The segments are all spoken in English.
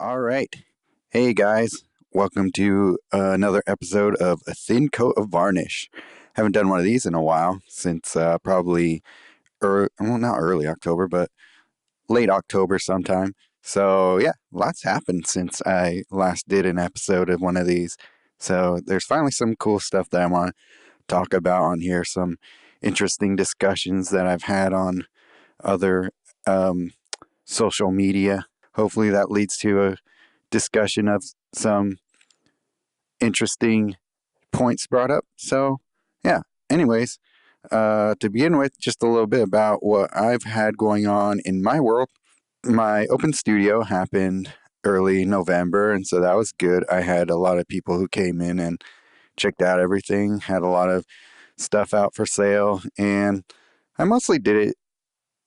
All right. Hey, guys. Welcome to another episode of A Thin Coat of Varnish. Haven't done one of these in a while since probably, not early October, but late October sometime. So, yeah, lots happened since I last did an episode of one of these. So, there's finally some cool stuff that I want to talk about on here, some interesting discussions that I've had on other um, social media. Hopefully, that leads to a discussion of some interesting points brought up. So, yeah, anyways, to begin with, just a little bit about what I've had going on in my world. My open studio happened early November, and so that was good. I had a lot of people who came in and checked out everything, had a lot of stuff out for sale, and I mostly did it.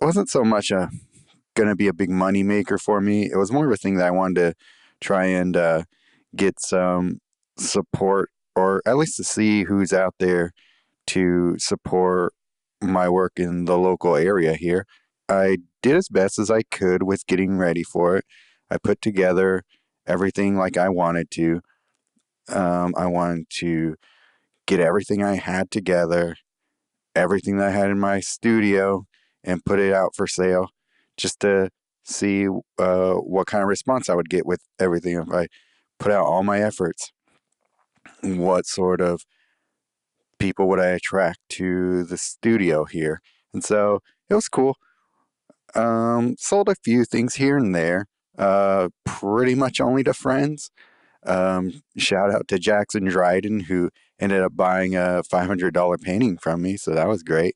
It wasn't so much going to be a big money maker for me. It was more of a thing that I wanted to try and get some support, or at least to see who's out there to support my work in the local area here. I did as best as I could with getting ready for it. I put together everything like I wanted to. I wanted to get everything I had together, everything that I had in my studio, and put it out for sale just to see what kind of response I would get with everything. If I put out all my efforts, what sort of people would I attract to the studio here? And so it was cool. Sold a few things here and there, pretty much only to friends. Shout out to Jackson Dryden, who ended up buying a $500 painting from me. So that was great.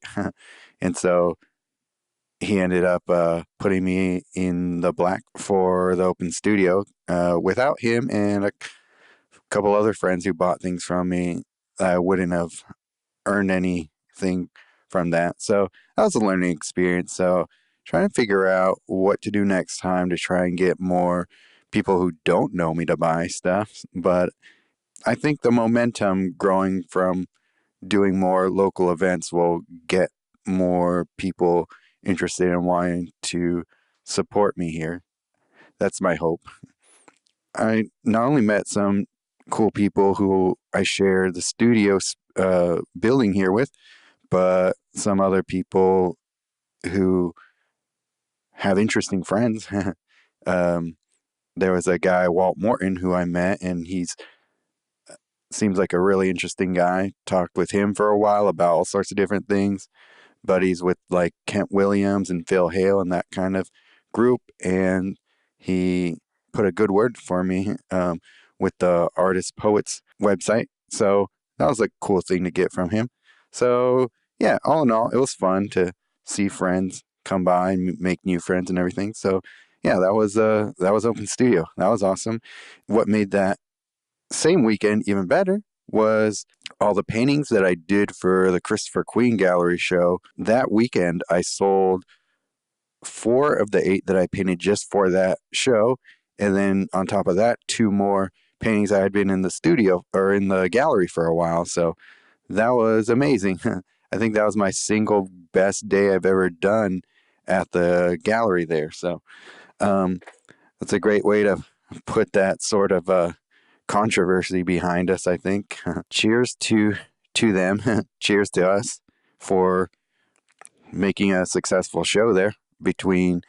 And so he ended up putting me in the black for the open studio. Without him and a couple other friends who bought things from me, I wouldn't have earned anything from that. So that was a learning experience. So trying to figure out what to do next time to try and get more people who don't know me to buy stuff. But I think the momentum growing from doing more local events will get more people interested in wanting to support me here. That's my hope. I not only met some cool people who I share the studio building here with, but some other people who have interesting friends. um, there was a guy, Walt Morton, who I met, and he's seems like a really interesting guy. Talked with him for a while about all sorts of different things. Buddies with like Kent Williams and Phil Hale and that kind of group, and he put a good word for me with the Artist Poets website. So that was a cool thing to get from him. So yeah, all in all, it was fun to see friends come by and make new friends and everything. So yeah, that was Open Studio. That was awesome. What made that same weekend even better was all the paintings that I did for the Christopher Queen Gallery show. That weekend, I sold 4 of the 8 that I painted just for that show. And then on top of that, 2 more paintings I had been in the studio or in the gallery for a while. So that was amazing. I think that was my single best day I've ever done at the gallery there. So um, that's a great way to put that sort of controversy behind us, I think. Cheers to them. Cheers to us for making a successful show there between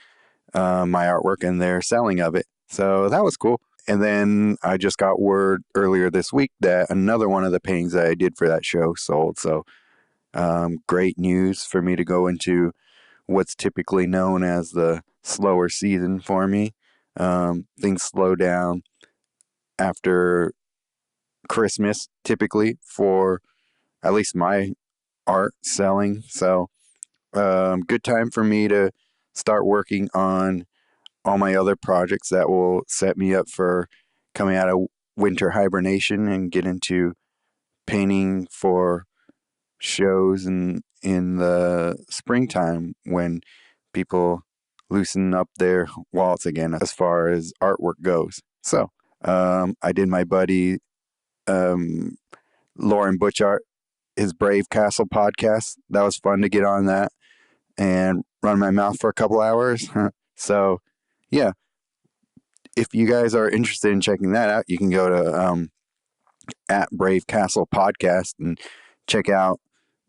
my artwork and their selling of it. So that was cool. And then I just got word earlier this week that another one of the paintings that I did for that show sold. So great news for me to go into what's typically known as the slower season for me. Things slow down after Christmas, typically, for at least my art selling. So, good time for me to start working on all my other projects that will set me up for coming out of winter hibernation and get into painting for shows and in the springtime when people loosen up their wallets again as far as artwork goes. So, I did my buddy um, Lauren Butchart, his Brave Castle podcast. That was fun to get on that and run my mouth for a couple hours. So, yeah, if you guys are interested in checking that out, you can go to at Brave Castle Podcast and check out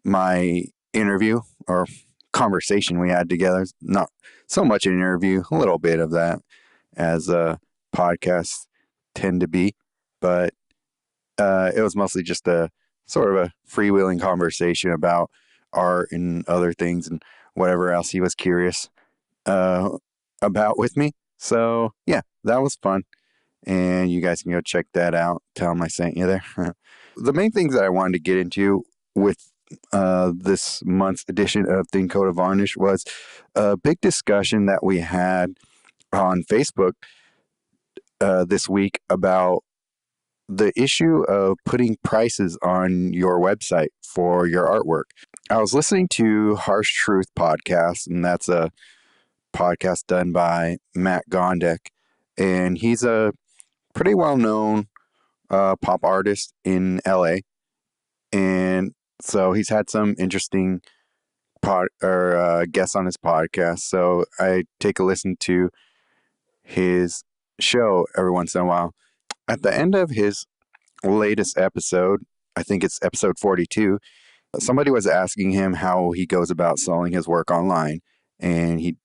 my interview or conversation we had together. Not so much an interview, a little bit of that, as podcasts tend to be, but it was mostly just a sort of a freewheeling conversation about art and other things and whatever else he was curious uh, about with me. So yeah, that was fun. And you guys can go check that out. Tell him I sent you there. The main things that I wanted to get into with this month's edition of Thin Coat of Varnish was a big discussion that we had on Facebook this week about the issue of putting prices on your website for your artwork. I was listening to Harsh Truth podcast, and that's a podcast done by Matt Gondek, and he's a pretty well known pop artist in LA, and so he's had some interesting guests on his podcast. So I take a listen to his show every once in a while. At the end of his latest episode, I think it's episode 42, somebody was asking him how he goes about selling his work online, and he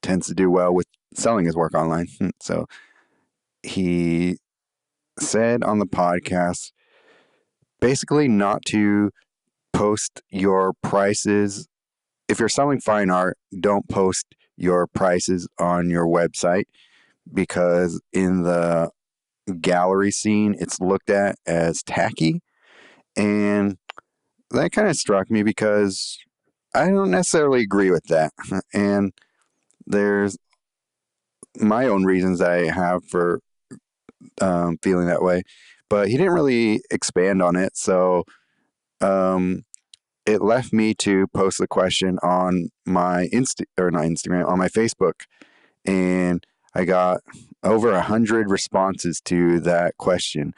tends to do well with selling his work online. So he said on the podcast basically not to post your prices. If you're selling fine art, don't post your prices on your website, because in the gallery scene, it's looked at as tacky. And that kind of struck me because I don't necessarily agree with that. And there's my own reasons I have for feeling that way. But he didn't really expand on it. So um, it left me to post the question on my not Instagram, on my Facebook. And I got over 100 responses to that question.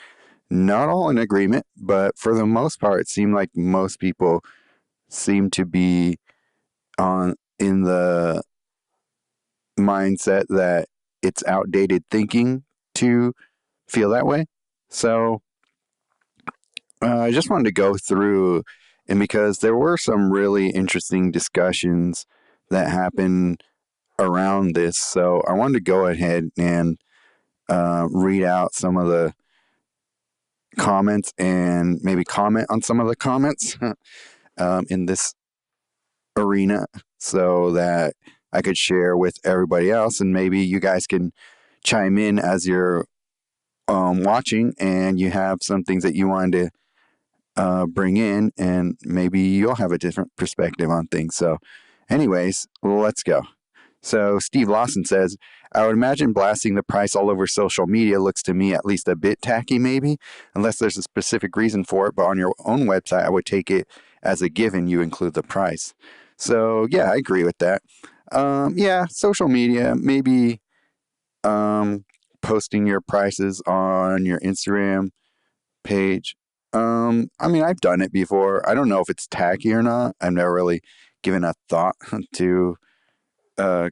Not all in agreement, but for the most part, it seemed like most people seem to be on in the mindset that it's outdated thinking to feel that way. So I just wanted to go through, and because there were some really interesting discussions that happened around this, so I wanted to go ahead and read out some of the comments and maybe comment on some of the comments in this arena so that I could share with everybody else, and maybe you guys can chime in as you're watching and you have some things that you wanted to bring in, and maybe you'll have a different perspective on things. So, anyways, let's go. So Steve Lawson says, I would imagine blasting the price all over social media looks to me at least a bit tacky, maybe, unless there's a specific reason for it. But on your own website, I would take it as a given you include the price. So, yeah, I agree with that. Yeah, social media, maybe posting your prices on your Instagram page. I mean, I've done it before. I don't know if it's tacky or not. I've never really given a thought to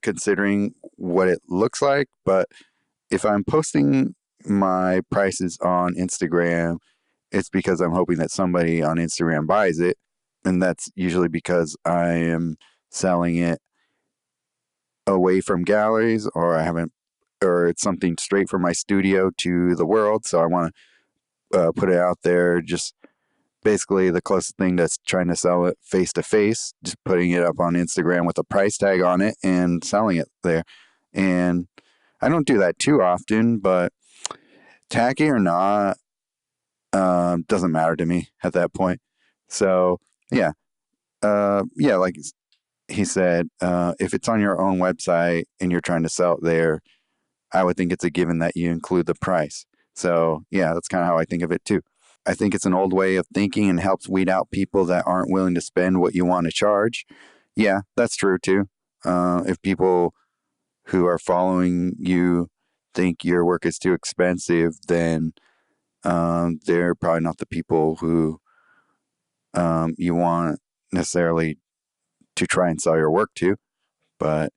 considering what it looks like. But if I'm posting my prices on Instagram, it's because I'm hoping that somebody on Instagram buys it. And that's usually because I am selling it away from galleries, or I haven't, or it's something straight from my studio to the world. So I want to put it out there, just basically the closest thing that's trying to sell it face to face, just putting it up on Instagram with a price tag on it and selling it there. And I don't do that too often, but tacky or not, doesn't matter to me at that point. So yeah, yeah, like he said, if it's on your own website and you're trying to sell it there, I would think it's a given that you include the price. So yeah, that's kind of how I think of it too. I think it's an old way of thinking and helps weed out people that aren't willing to spend what you want to charge. Yeah, that's true too. If people who are following you think your work is too expensive, then they're probably not the people who you want necessarily to try and sell your work to. But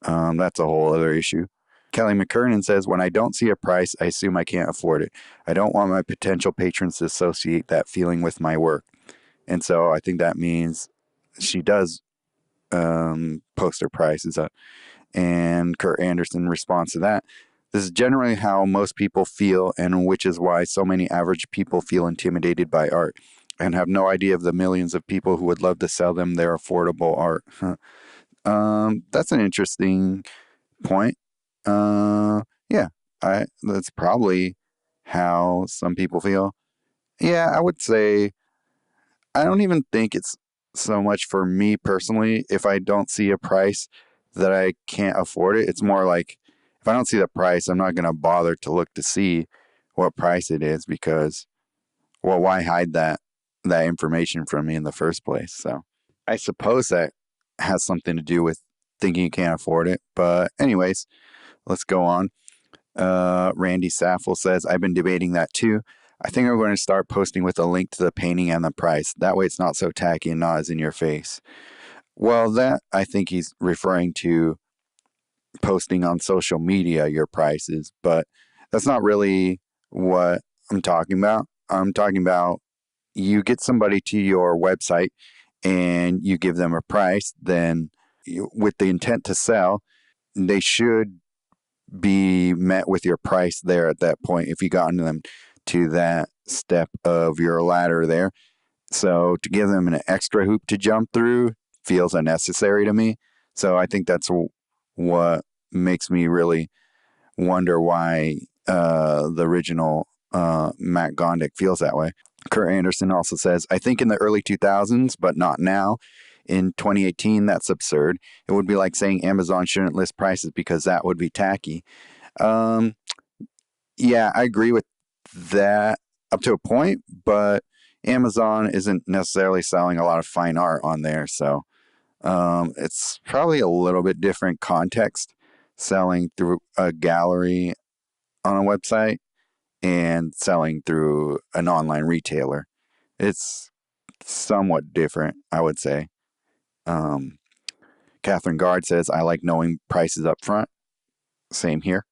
that's a whole other issue. Kelly McKernan says, when I don't see a price, I assume I can't afford it. I don't want my potential patrons to associate that feeling with my work. And so I think that means she does post her prices up. And Kurt Anderson responds to that. This is generally how most people feel, and which is why so many average people feel intimidated by art and have no idea of the millions of people who would love to sell them their affordable art. That's an interesting point. Yeah, that's probably how some people feel. Yeah, I would say I don't even think it's so much for me personally. If I don't see a price that I can't afford it, it's more like if I don't see the price, I'm not going to bother to look to see what price it is because, well, why hide that information from me in the first place? So I suppose that has something to do with thinking you can't afford it. But anyways, let's go on. Randy Saffel says, I've been debating that too. I think I'm going to start posting with a link to the painting and the price. That way it's not so tacky and not as in your face. Well, that I think he's referring to posting on social media your prices, but that's not really what I'm talking about. I'm talking about you get somebody to your website and you give them a price, then with the intent to sell, they should be met with your price there at that point if you gotten them to that step of your ladder there. So to give them an extra hoop to jump through feels unnecessary to me. So I think that's what makes me really wonder why the original Matt Gondik feels that way. Kurt Anderson also says, I think in the early 2000s, but not now. In 2018, that's absurd. It would be like saying Amazon shouldn't list prices because that would be tacky. Um, yeah, I agree with that up to a point, but Amazon isn't necessarily selling a lot of fine art on there. So it's probably a little bit different context selling through a gallery on a website and selling through an online retailer. It's somewhat different, I would say. Um, Catherine Gard says, I like knowing prices up front. Same here.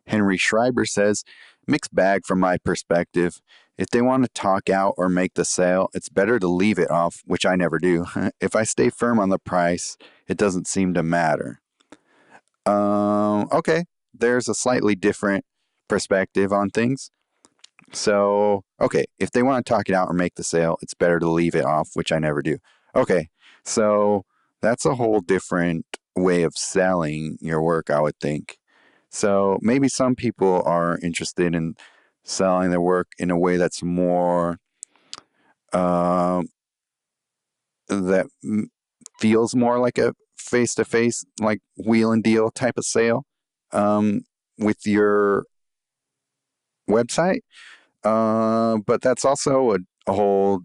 Henry Schreiber says, mixed bag from my perspective. If they want to talk out or make the sale, it's better to leave it off, which I never do. If I stay firm on the price, it doesn't seem to matter. Okay, there's a slightly different perspective on things. So, okay, if they want to talk it out or make the sale, it's better to leave it off, which I never do. Okay, so that's a whole different way of selling your work, I would think. So maybe some people are interested in selling their work in a way that's more um, that feels more like a face to face, like wheel and deal type of sale um, with your website. But that's also a whole.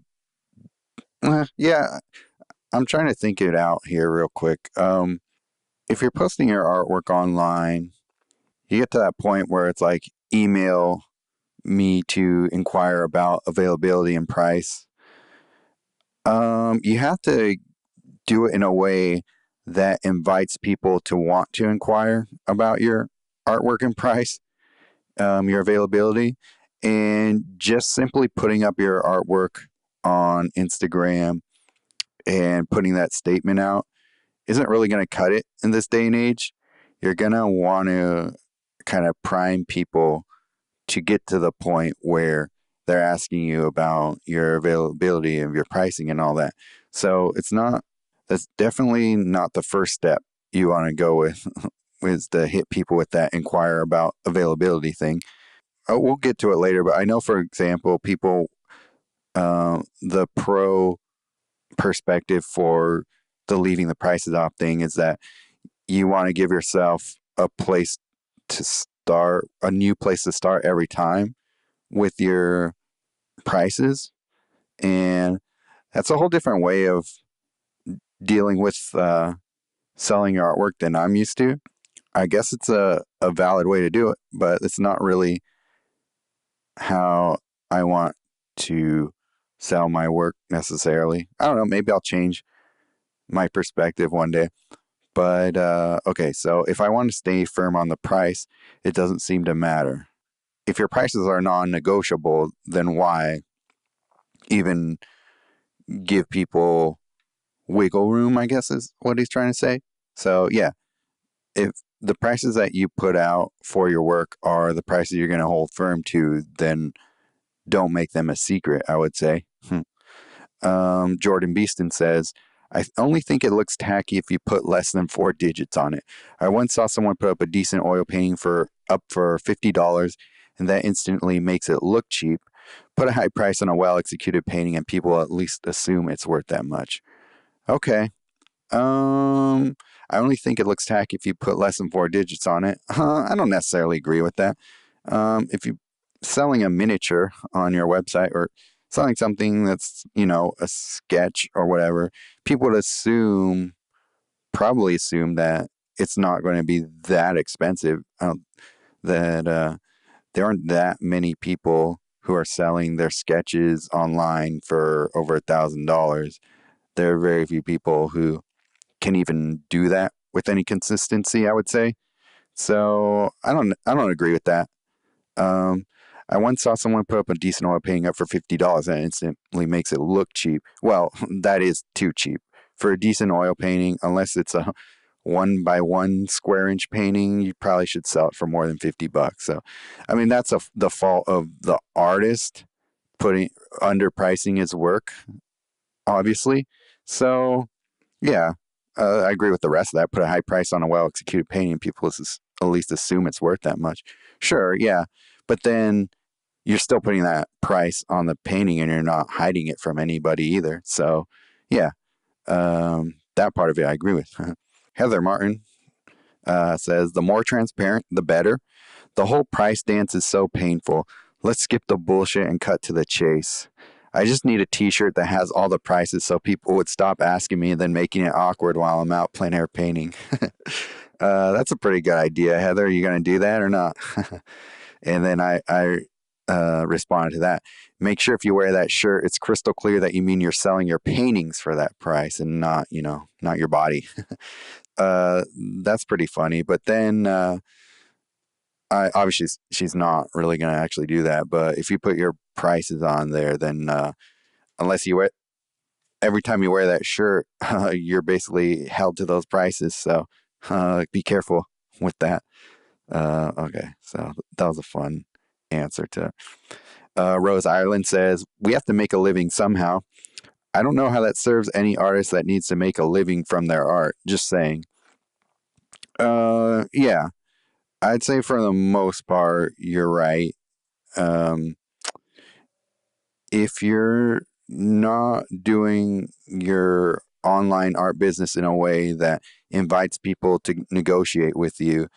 Yeah, I'm trying to think it out here real quick. If you're posting your artwork online, you get to that point where it's like email me to inquire about availability and price. You have to do it in a way that invites people to want to inquire about your artwork and price, your availability, and just simply putting up your artwork on Instagram and putting that statement out isn't really going to cut it in this day and age. You're going to want to kind of prime people to get to the point where they're asking you about your availability and your pricing and all that. So that's definitely not the first step you want to go with, is to hit people with that inquire about availability thing. We'll get to it later, but I know, for example, people, the pro perspective for the leaving the prices off thing is that you want to give yourself a place to start, a new place to start every time with your prices. And that's a whole different way of dealing with selling your artwork than I'm used to. I guess it's a valid way to do it, but it's not really how I want to sell my work necessarily. I don't know. Maybe I'll change my perspective one day. But okay, so if I want to stay firm on the price, it doesn't seem to matter. If your prices are non-negotiable, then why even give people wiggle room, I guess is what he's trying to say. So, yeah, if the prices that you put out for your work are the prices you're going to hold firm to, then don't make them a secret, I would say. Jordan Beeston says, I only think it looks tacky if you put less than 4 digits on it. I once saw someone put up a decent oil painting for $50, and that instantly makes it look cheap. Put a high price on a well executed painting, and people at least assume it's worth that much. Okay. I only think it looks tacky if you put less than 4 digits on it. I don't necessarily agree with that. If you're selling a miniature on your website or selling something that's, a sketch or whatever, people would probably assume that it's not going to be that expensive. That there aren't that many people who are selling their sketches online for over $1,000. There are very few people who can even do that with any consistency, I would say. So I don't agree with that. Um, I once saw someone put up a decent oil painting up for $50 and it instantly makes it look cheap. Well, that is too cheap. For a decent oil painting, unless it's a 1 by 1 square inch painting, you probably should sell it for more than $50. So, I mean, that's the fault of the artist putting underpricing his work, obviously. So, yeah, I agree with the rest of that. Put a high price on a well executed painting, people at least assume it's worth that much. Sure, yeah, but then you're still putting that price on the painting and you're not hiding it from anybody either. So, yeah, that part of it I agree with. Heather Martin says the more transparent, the better. The whole price dance is so painful. Let's skip the bullshit and cut to the chase. I just need a t-shirt that has all the prices so people would stop asking me and then making it awkward while I'm out plein air painting. That's a pretty good idea, Heather. Are you going to do that or not? And then I responded to that. Make sure if you wear that shirt, it's crystal clear that you mean you're selling your paintings for that price and not, not your body. uh, that's pretty funny. But then obviously she's not really going to actually do that. But if you put your prices on there, then unless you wear every time you wear that shirt, you're basically held to those prices. So be careful with that. Okay, so that was a fun answer to. Rose Ireland says we have to make a living somehow. I don't know how that serves any artist that needs to make a living from their art. Just saying. Yeah, I'd say for the most part, you're right. Um, if you're not doing your online art business in a way that invites people to negotiate with you,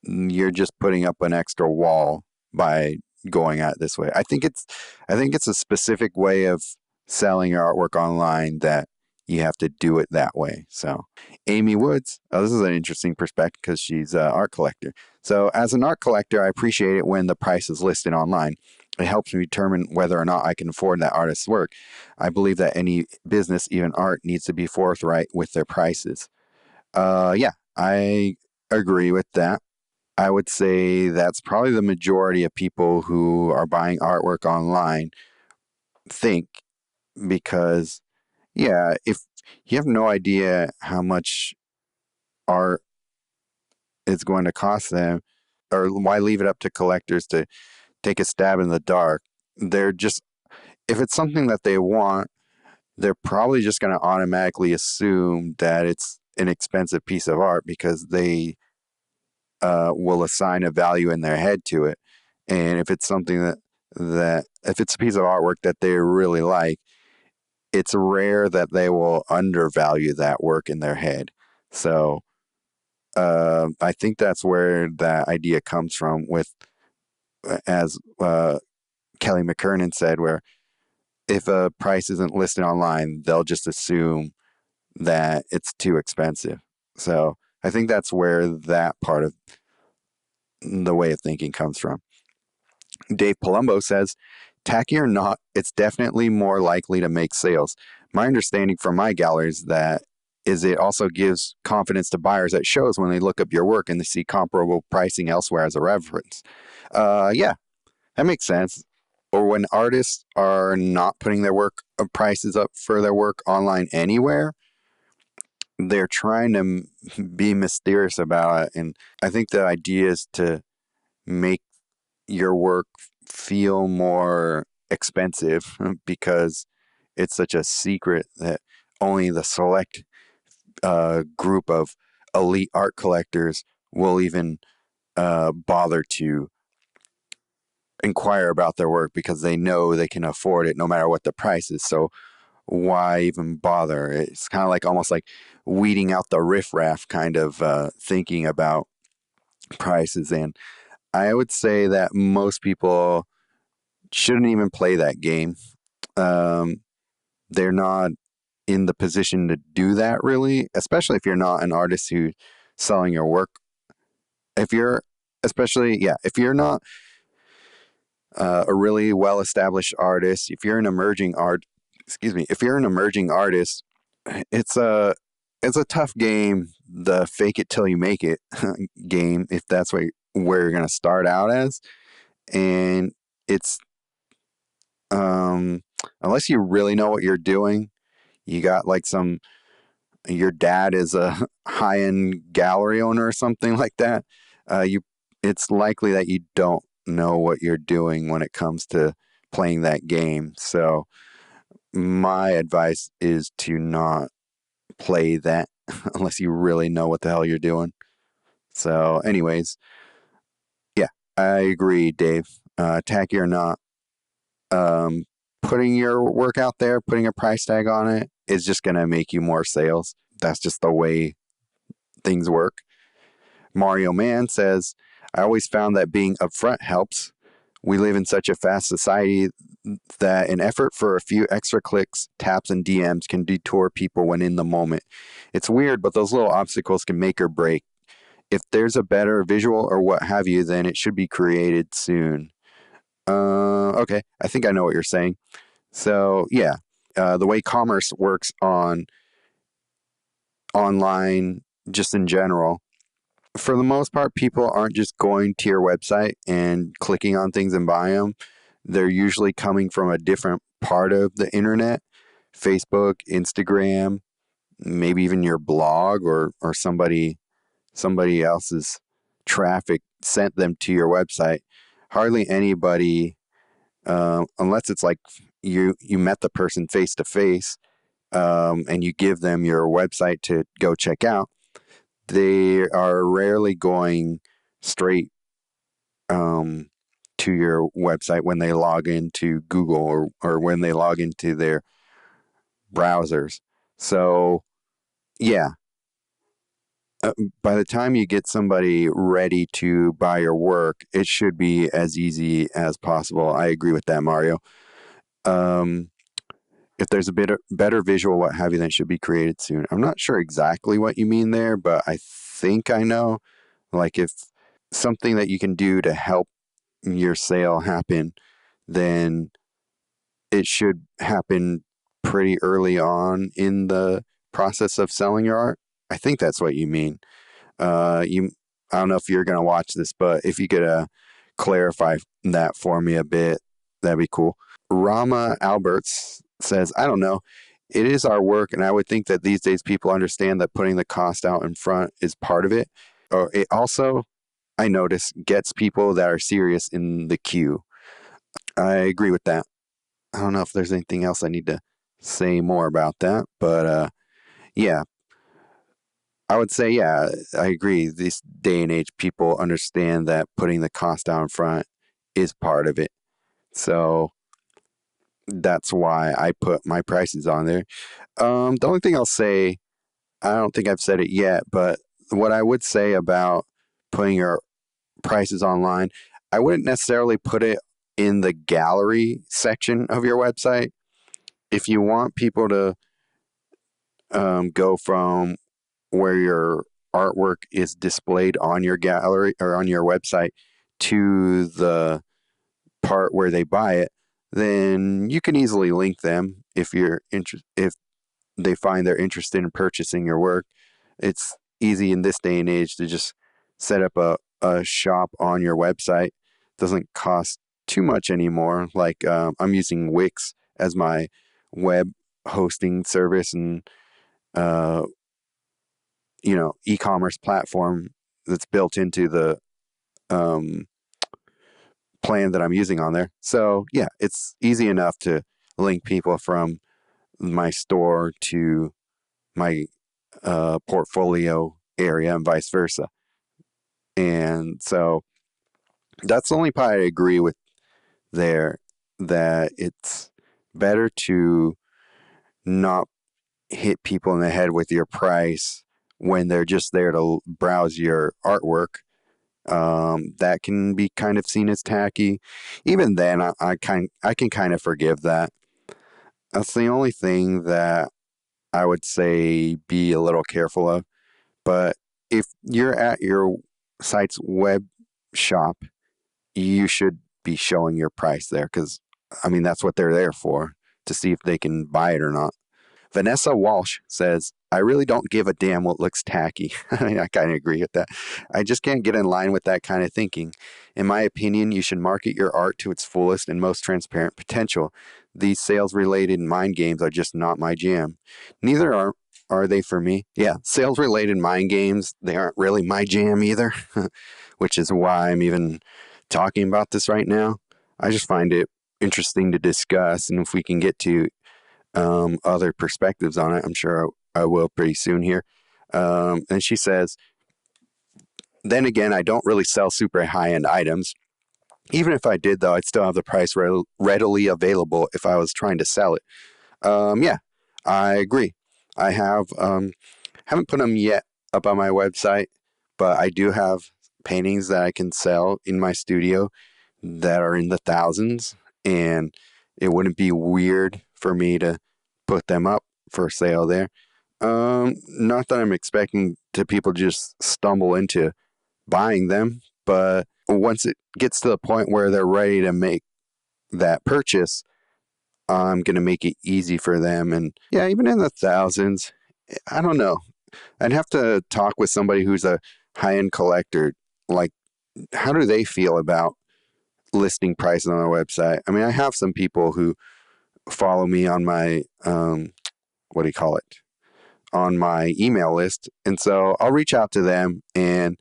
you're just putting up an extra wall by going at it this way. I think it's a specific way of selling your artwork online that you have to do it that way. So, Amy Woods, this is an interesting perspective because she's an art collector. So, as an art collector, I appreciate it when the price is listed online. It helps me determine whether or not I can afford that artist's work. I believe that any business, even art, needs to be forthright with their prices. Yeah, I agree with that. I would say that's probably the majority of people who are buying artwork online think because, yeah, if you have no idea how much art is going to cost them, or why leave it up to collectors to take a stab in the dark? They're just, if it's something that they want, they're probably just going to automatically assume that it's an expensive piece of art because they will assign a value in their head to it. And if it's something that if it's a piece of artwork that they really like, it's rare that they will undervalue that work in their head. So I think that's where that idea comes from. With as Kelly McKernan said, where if a price isn't listed online, they'll just assume that it's too expensive. So I think that's where that part of the way of thinking comes from. Dave Palumbo says, tacky or not, it's definitely more likely to make sales. My understanding from my gallery is that is it also gives confidence to buyers that shows when they look up your work and they see comparable pricing elsewhere as a reference. Yeah, that makes sense. Or when artists are not putting their work prices up for their work online anywhere, they're trying to be mysterious about it. And I think the idea is to make your work feel more expensive because it's such a secret that only the select group of elite art collectors will even bother to inquire about their work because they know they can afford it no matter what the price is. So why even bother? It's kind of like almost like weeding out the riffraff kind of thinking about prices. And I would say that most people shouldn't even play that game. Um, they're not in the position to do that really, especially if you're not an artist who's selling your work. If you're, especially, yeah, if you're not a really well established artist, if you're an emerging art, excuse me, if you're an emerging artist, it's a it's a tough game, the fake it till you make it game, if that's where you're gonna start out as, and it's um unless you really know what you're doing, you got like some your dad is a high end gallery owner or something like that. You it's likely that you don't know what you're doing when it comes to playing that game. So my advice is to not play that unless you really know what the hell you're doing. So, anyways, yeah, I agree, Dave. Tacky or not, um, putting your work out there, putting a price tag on it is just going to make you more sales. That's just the way things work. Mario Man says, I always found that being upfront helps. We live in such a fast society that an effort for a few extra clicks, taps, and DMs can detour people when in the moment. It's weird, but those little obstacles can make or break. If there's a better visual or what have you, then it should be created soon. Okay, I think I know what you're saying. So, yeah, the way commerce works on online, just in general, for the most part, people aren't just going to your website and clicking on things and buying them. They're usually coming from a different part of the internet, Facebook, Instagram, maybe even your blog or somebody else's traffic sent them to your website. Hardly anybody, unless it's like you met the person face to face, and you give them your website to go check out. They are rarely going straight um, to your website when they log into Google or when they log into their browsers. So, yeah, by the time you get somebody ready to buy your work, it should be as easy as possible. I agree with that, Mario. Um, if there's a bit better visual, what have you, then it should be created soon. I'm not sure exactly what you mean there, but I think I know. Like if something that you can do to help your sale happen, then it should happen pretty early on in the process of selling your art. I think that's what you mean. You, I don't know if you're gonna watch this, but if you could clarify that for me a bit, that'd be cool. Rama Alberts says, I don't know. It is our work, and I would think that these days people understand that putting the cost out in front is part of it. Or it also, I notice, gets people that are serious in the queue. I agree with that. I don't know if there's anything else I need to say more about that, but yeah, I would say, yeah, I agree. This day and age, people understand that putting the cost down front is part of it. So that's why I put my prices on there. The only thing I'll say, I don't think I've said it yet, but what I would say about putting your prices online, I wouldn't necessarily put it in the gallery section of your website. If you want people to go from where your artwork is displayed on your gallery or on your website to the part where they buy it, then you can easily link them if you're interested. If they find they're interested in purchasing your work. It's easy in this day and age to just set up a shop on your website. It doesn't cost too much anymore. Like I'm using Wix as my web hosting service and uh, e-commerce platform that's built into the um, plan that I'm using on there. So yeah, it's easy enough to link people from my store to my portfolio area and vice versa. And so that's the only part I agree with there, that it's better to not hit people in the head with your price when they're just there to browse your artwork. That can be kind of seen as tacky. Even then, I can kind of forgive that. That's the only thing that I would say be a little careful of. But if you're at your site's web shop, you should be showing your price there because, I mean, that's what they're there for, to see if they can buy it or not. Vanessa Walsh says, I really don't give a damn what looks tacky. I kind of agree with that. I just can't get in line with that kind of thinking. In my opinion, you should market your art to its fullest and most transparent potential. These sales related mind games are just not my jam. Neither are they for me. Yeah, sales related mind games, they aren't really my jam either, which is why I'm even talking about this right now. I just find it interesting to discuss, and if we can get to other perspectives on it. I'm sure I will pretty soon here. And she says, then again, I don't really sell super high end items. Even if I did, though, I'd still have the price readily available if I was trying to sell it. Yeah, I agree. I haven't put them yet up on my website, but I do have paintings that I can sell in my studio that are in the thousands, and it wouldn't be weird for me to put them up for sale there. Not that I'm expecting to people just stumble into buying them, but once it gets to the point where they're ready to make that purchase, I'm going to make it easy for them. And yeah, even in the thousands, I don't know. I'd have to talk with somebody who's a high end collector. Like, how do they feel about listing prices on their website? I mean, I have some people who follow me on my, what do you call it? On my email list. And so I'll reach out to them and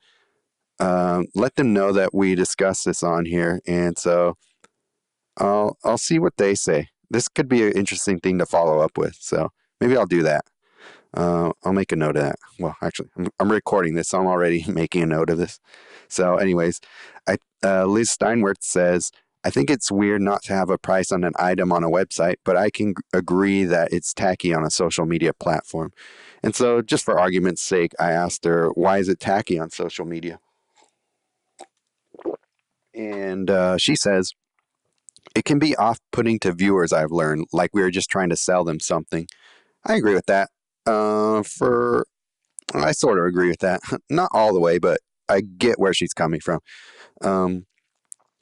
let them know that we discussed this on here. And so I'll see what they say. This could be an interesting thing to follow up with. So maybe I'll do that. I'll make a note of that. Well, actually, I'm recording this, so I'm already making a note of this. So, anyways, Liz Steinwerth says, I think it's weird not to have a price on an item on a website, but I can agree that it's tacky on a social media platform. And so, just for argument's sake, I asked her, why is it tacky on social media? And she says, it can be off putting to viewers, I've learned, like we were just trying to sell them something. I agree with that. I sort of agree with that. Not all the way, but I get where she's coming from. Um,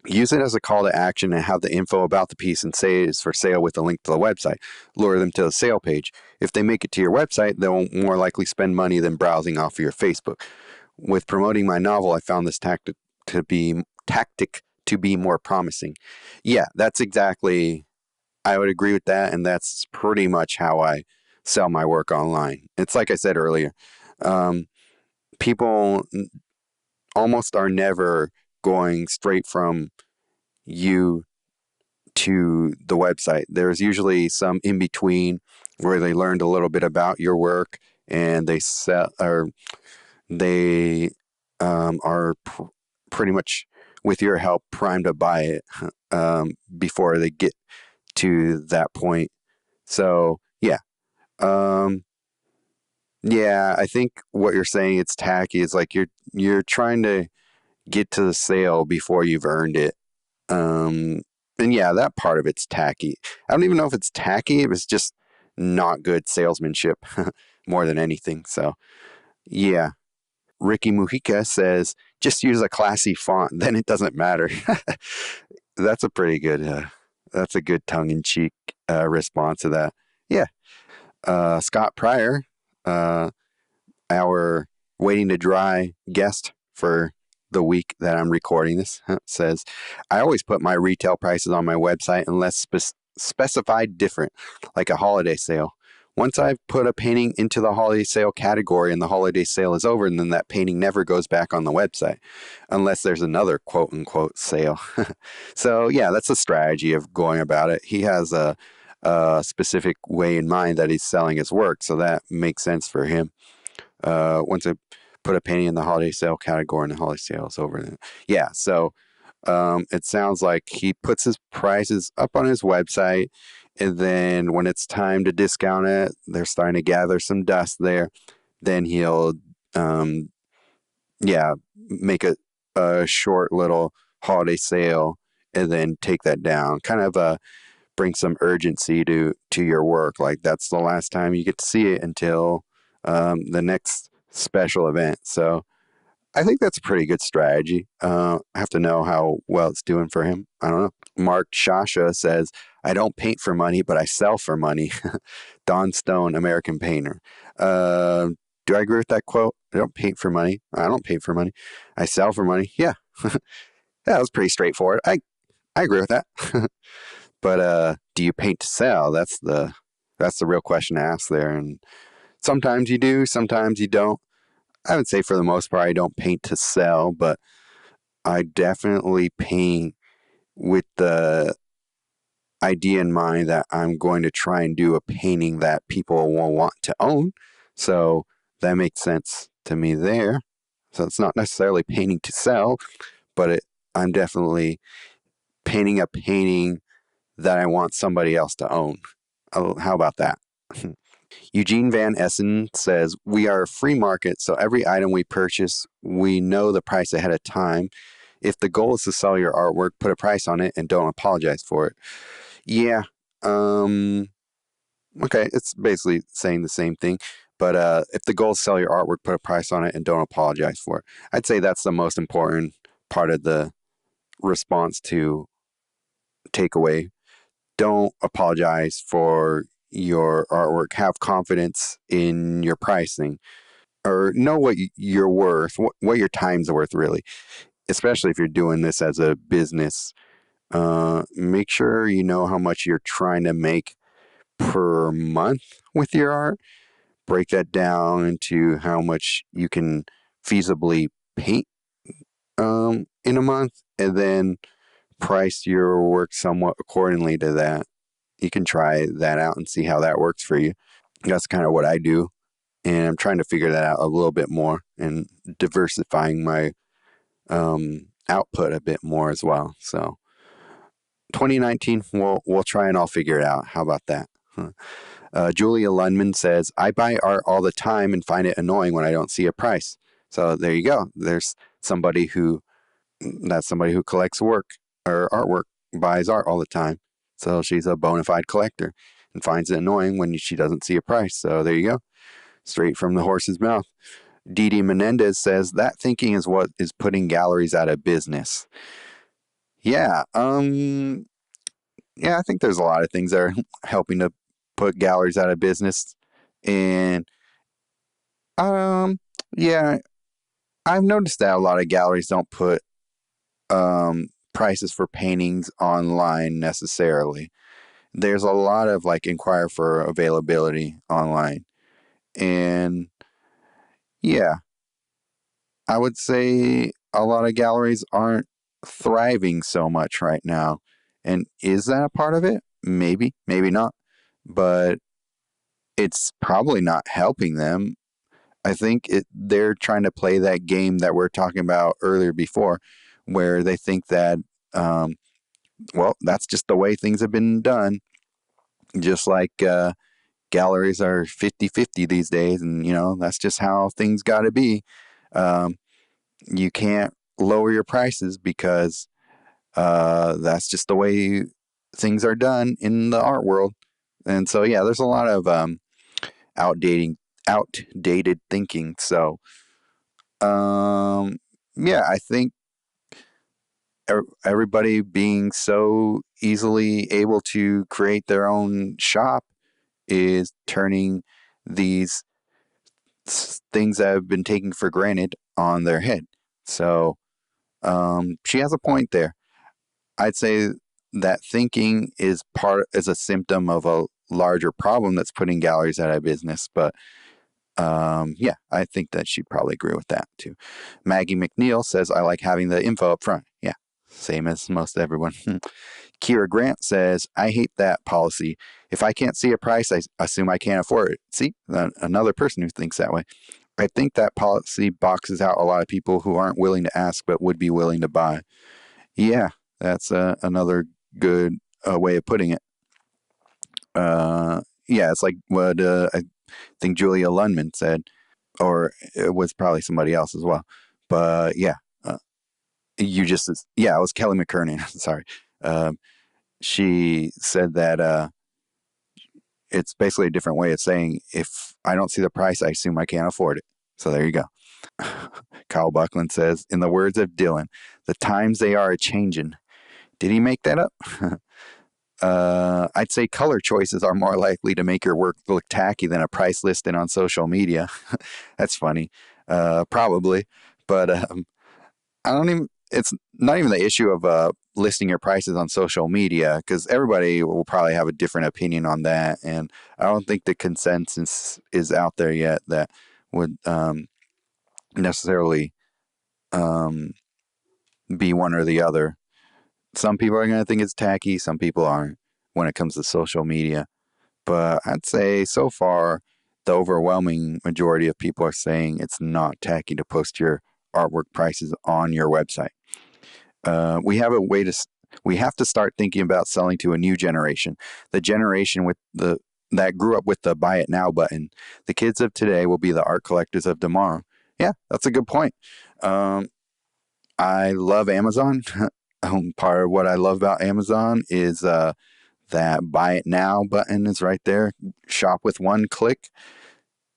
Use it as a call to action and have the info about the piece and say it is for sale with a link to the website. Lure them to the sale page. If they make it to your website, they'll more likely spend money than browsing off of your Facebook. With promoting my novel, I found this tactic to be more promising. Yeah, that's exactly. I would agree with that, and that's pretty much how I sell my work online. It's like I said earlier. Um, People almost are never going straight from you to the website. There's usually some in between where they learned a little bit about your work and they sell, or they are pretty much, with your help, primed to buy it before they get to that point. So yeah, um, yeah, I think what you're saying, it's tacky. It's like you're trying to get to the sale before you've earned it. Um, and yeah, that part of it's tacky. I don't even know if it's tacky. It was just not good salesmanship more than anything. So yeah. Ricky Mujica says, just use a classy font, then it doesn't matter. That's a pretty good, that's a good tongue in cheek response to that. Yeah. Scott Pryor, our waiting to dry guest for the week that I'm recording this, says, I always put my retail prices on my website unless specified different, like a holiday sale. Once I've put a painting into the holiday sale category and the holiday sale is over, and then that painting never goes back on the website unless there's another quote unquote sale. So, yeah, that's a strategy of going about it. He has a specific way in mind that he's selling his work, so that makes sense for him. Once I put a painting in the holiday sale category and the holiday sale is over. Yeah, so it sounds like he puts his prices up on his website, and then when it's time to discount it, they're starting to gather some dust there. Then he'll, um, yeah, make a short little holiday sale and then take that down. Kind of bring some urgency to your work. Like that's the last time you get to see it until the next special event. So I think that's a pretty good strategy. I have to know how well it's doing for him. I don't know. Mark Shasha says, I don't paint for money, but I sell for money. Don Stone, American painter. Uh, do I agree with that quote? I don't paint for money. I don't paint for money. I sell for money. Yeah. Yeah, that was pretty straightforward. I agree with that. But do you paint to sell? That's the real question to ask there. And sometimes you do, sometimes you don't. I would say for the most part, I don't paint to sell, but I definitely paint with the idea in mind that I'm going to try and do a painting that people will want to own. So that makes sense to me there. So it's not necessarily painting to sell, but I'm definitely painting a painting that I want somebody else to own. Oh, how about that? Eugene Van Essen says, we are a free market, so every item we purchase, we know the price ahead of time. If the goal is to sell your artwork, put a price on it and don't apologize for it. Yeah. Okay, it's basically saying the same thing. But if the goal is to sell your artwork, put a price on it and don't apologize for it. I'd say that's the most important part of the response to takeaway. Don't apologize for your artwork. Have confidence in your pricing or know what you're worth, what your time's worth, really, especially if you're doing this as a business. Make sure you know how much you're trying to make per month with your art. Break that down into how much you can feasibly paint in a month, and then price your work somewhat accordingly to that. You can try that out and see how that works for you. That's kind of what I do. And I'm trying to figure that out a little bit more and diversifying my output a bit more as well. So 2019, we'll try and I'll figure it out. How about that? Julia Lundman says, I buy art all the time and find it annoying when I don't see a price. So there you go. That's somebody who collects work or artwork, buys art all the time. So she's a bona fide collector and finds it annoying when she doesn't see a price. So there you go. Straight from the horse's mouth. Didi Menendez says that thinking is what is putting galleries out of business. Yeah, yeah, I think there's a lot of things that are helping to put galleries out of business. And um yeah, I've noticed that a lot of galleries don't put prices for paintings online necessarily. There's a lot of like inquire for availability online. And yeah, I would say a lot of galleries aren't thriving so much right now. And is that a part of it? Maybe, maybe not. But it's probably not helping them. I think they're trying to play that game that we're talking about earlier before, where they think that, um, well, that's just the way things have been done. Just like galleries are 50-50 these days. And, that's just how things got to be. Um, you can't lower your prices because that's just the way things are done in the art world. And so, yeah, there's a lot of outdating, outdated thinking. So, yeah, I think everybody being so easily able to create their own shop is turning these things that have been taken for granted on their head. So she has a point there. I'd say that thinking is a symptom of a larger problem that's putting galleries out of business. But yeah, I think that she'd probably agree with that too. Maggie McNeil says, I like having the info up front. Yeah, same as most everyone. Kira Grant says, I hate that policy. If I can't see a price, I assume I can't afford it. See, another person who thinks that way. I think that policy boxes out a lot of people who aren't willing to ask but would be willing to buy. Yeah, that's another good way of putting it. Yeah, it's like what I think Julia Lundman said, or it was probably somebody else as well. But yeah, yeah, it was Kelly McKernan. Sorry. She said that it's basically a different way of saying if I don't see the price, I assume I can't afford it. So there you go. Kyle Buckland says, in the words of Dylan, the times they are a changin'. Did he make that up? I'd say color choices are more likely to make your work look tacky than a price listed on social media. That's funny. Probably. But I don't even, it's not even the issue of listing your prices on social media because everybody will probably have a different opinion on that. And I don't think the consensus is out there yet that would necessarily um, be one or the other. Some people are going to think it's tacky, some people aren't when it comes to social media. But I'd say so far, the overwhelming majority of people are saying it's not tacky to post your artwork prices on your website. We have a way to we have to start thinking about selling to a new generation, the generation with the that grew up with the buy it now button. The kids of today will be the art collectors of tomorrow. Yeah, that's a good point. Um, I love Amazon. Part of what I love about Amazon is that buy it now button is right there. Shop with one click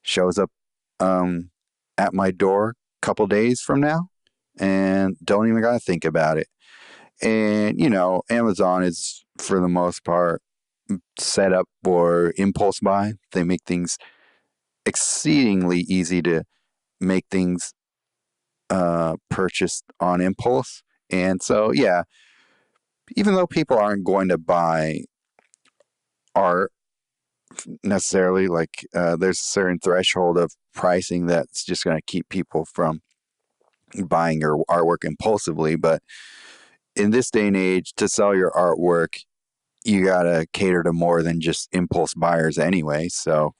shows up um, at my door a couple days from now, and don't even gotta think about it. And Amazon is for the most part set up for impulse buy. They make things exceedingly easy to make things purchased on impulse. And so, yeah, even though people aren't going to buy art necessarily, like there's a certain threshold of pricing that's just going to keep people from buying your artwork impulsively. But in this day and age, to sell your artwork, you got to cater to more than just impulse buyers anyway. So,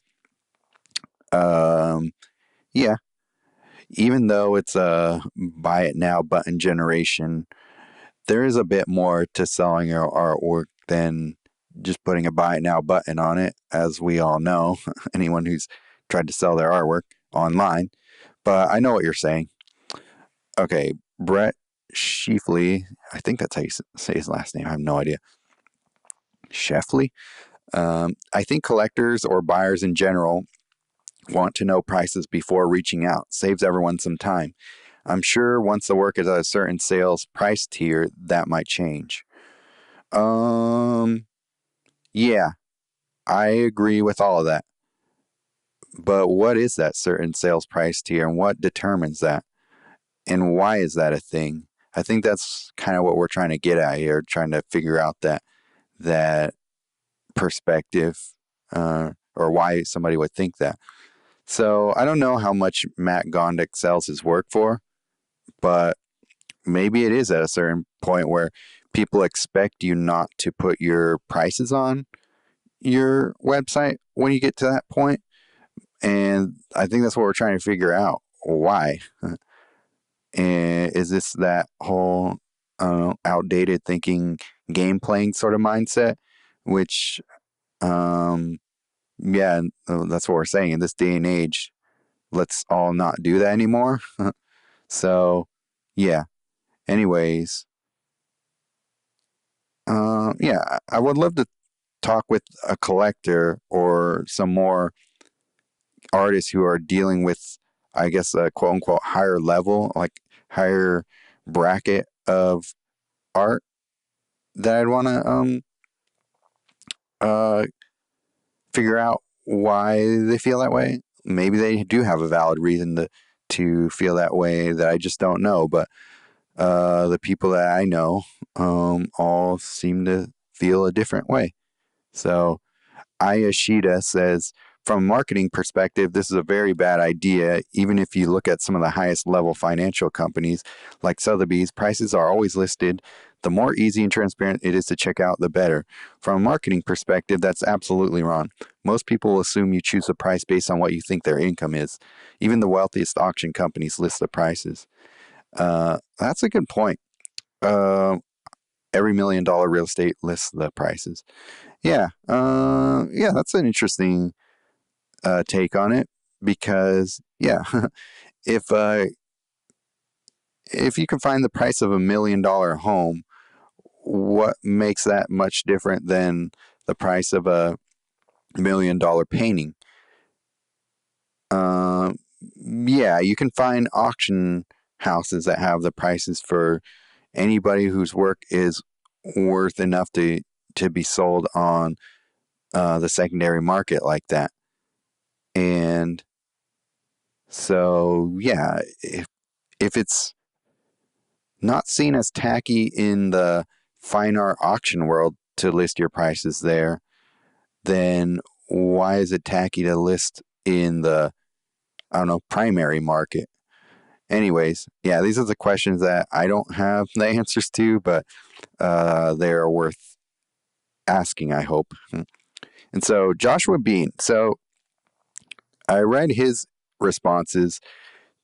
um, yeah, even though it's a buy it now button generation, there is a bit more to selling your artwork than just putting a buy it now button on it, as we all know, anyone who's tried to sell their artwork online. But I know what you're saying. Okay, Brett Sheafley, I think that's how you say his last name. I have no idea. Sheffley? I think collectors or buyers in general want to know prices before reaching out. Saves everyone some time. I'm sure once the work is at a certain sales price tier, that might change. Um, yeah, I agree with all of that. But what is that certain sales price tier and what determines that? And why is that a thing? I think that's kind of what we're trying to get at here, trying to figure out that perspective or why somebody would think that. So I don't know how much Matt Gondik sells his work for, but maybe it is at a certain point where people expect you not to put your prices on your website when you get to that point. And I think that's what we're trying to figure out. Why? And is this that whole outdated thinking, game playing sort of mindset? Which, yeah, that's what we're saying. In this day and age, let's all not do that anymore. So, yeah. Anyways, yeah, I would love to talk with a collector or some more artists who are dealing with, I guess, a quote unquote higher level, like higher bracket of art that I'd want to uh figure out why they feel that way. Maybe they do have a valid reason to feel that way that I just don't know. But the people that I know all seem to feel a different way. So Ayashida says, from a marketing perspective, this is a very bad idea. Even if you look at some of the highest level financial companies like Sotheby's, prices are always listed. The more easy and transparent it is to check out, the better. From a marketing perspective, that's absolutely wrong. Most people assume you choose a price based on what you think their income is. Even the wealthiest auction companies list the prices. That's a good point. Uh, every $1 million real estate lists the prices. Yeah, yeah, that's an interesting take on it because yeah, if uh, if you can find the price of $1 million home, what makes that much different than the price of a $1 million painting? Uh, yeah, you can find auction houses that have the prices for anybody whose work is worth enough to be sold on the secondary market like that. And so, yeah, if it's not seen as tacky in the fine art auction world to list your prices there, then why is it tacky to list in the, I don't know, primary market? Anyways, yeah, these are the questions that I don't have the answers to, but they're worth asking, I hope. And so Joshua Bean. So I read his responses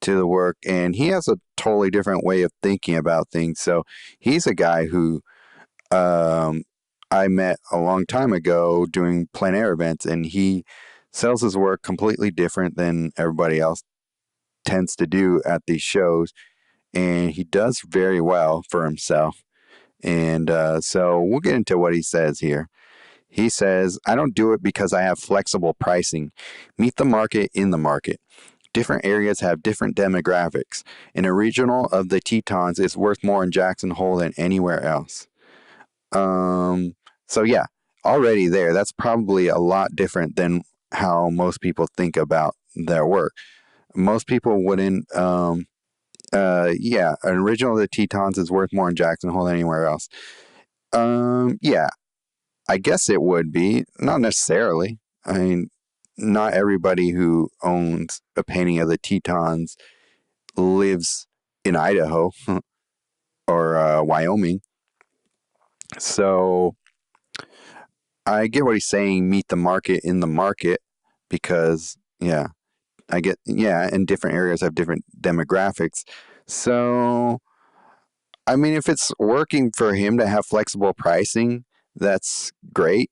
to the work, and he has a totally different way of thinking about things. So he's a guy who um, I met a long time ago doing plein air events, and he sells his work completely different than everybody else tends to do at these shows, and he does very well for himself. And so we'll get into what he says here. He says, I don't do it because I have flexible pricing. Meet the market in the market. Different areas have different demographics, and a regional of the Tetons is worth more in Jackson Hole than anywhere else. Um, so yeah, already there, that's probably a lot different than how most people think about their work. Most people wouldn't, yeah, an original of the Tetons is worth more in Jackson Hole than anywhere else. Yeah, I guess it would be, not necessarily. I mean, not everybody who owns a painting of the Tetons lives in Idaho or Wyoming. So I get what he's saying, meet the market in the market, because, yeah, I get, yeah, and different areas have different demographics. So, I mean, if it's working for him to have flexible pricing, that's great.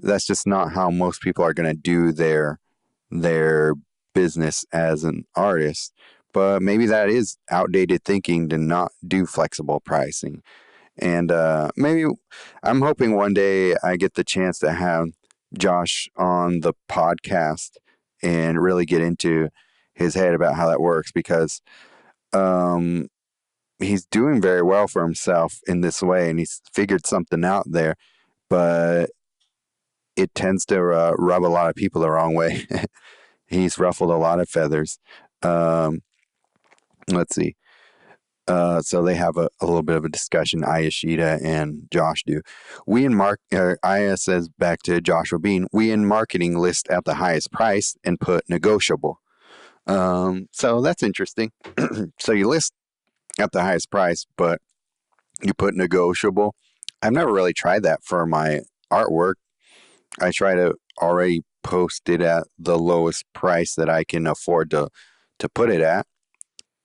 That's just not how most people are going to do their business as an artist. But maybe that is outdated thinking to not do flexible pricing. And maybe I'm hoping one day I get the chance to have Josh on the podcast and really get into his head about how that works, because um, he's doing very well for himself in this way, and he's figured something out there, but it tends to rub a lot of people the wrong way. He's ruffled a lot of feathers. Um, let's see. So they have a little bit of a discussion, Ayashida and Josh do. We in Aya says back to Joshua Bean, we in marketing list at the highest price and put negotiable. So that's interesting. So you list at the highest price, but you put negotiable. I've never really tried that for my artwork. I try to already post it at the lowest price that I can afford to put it at.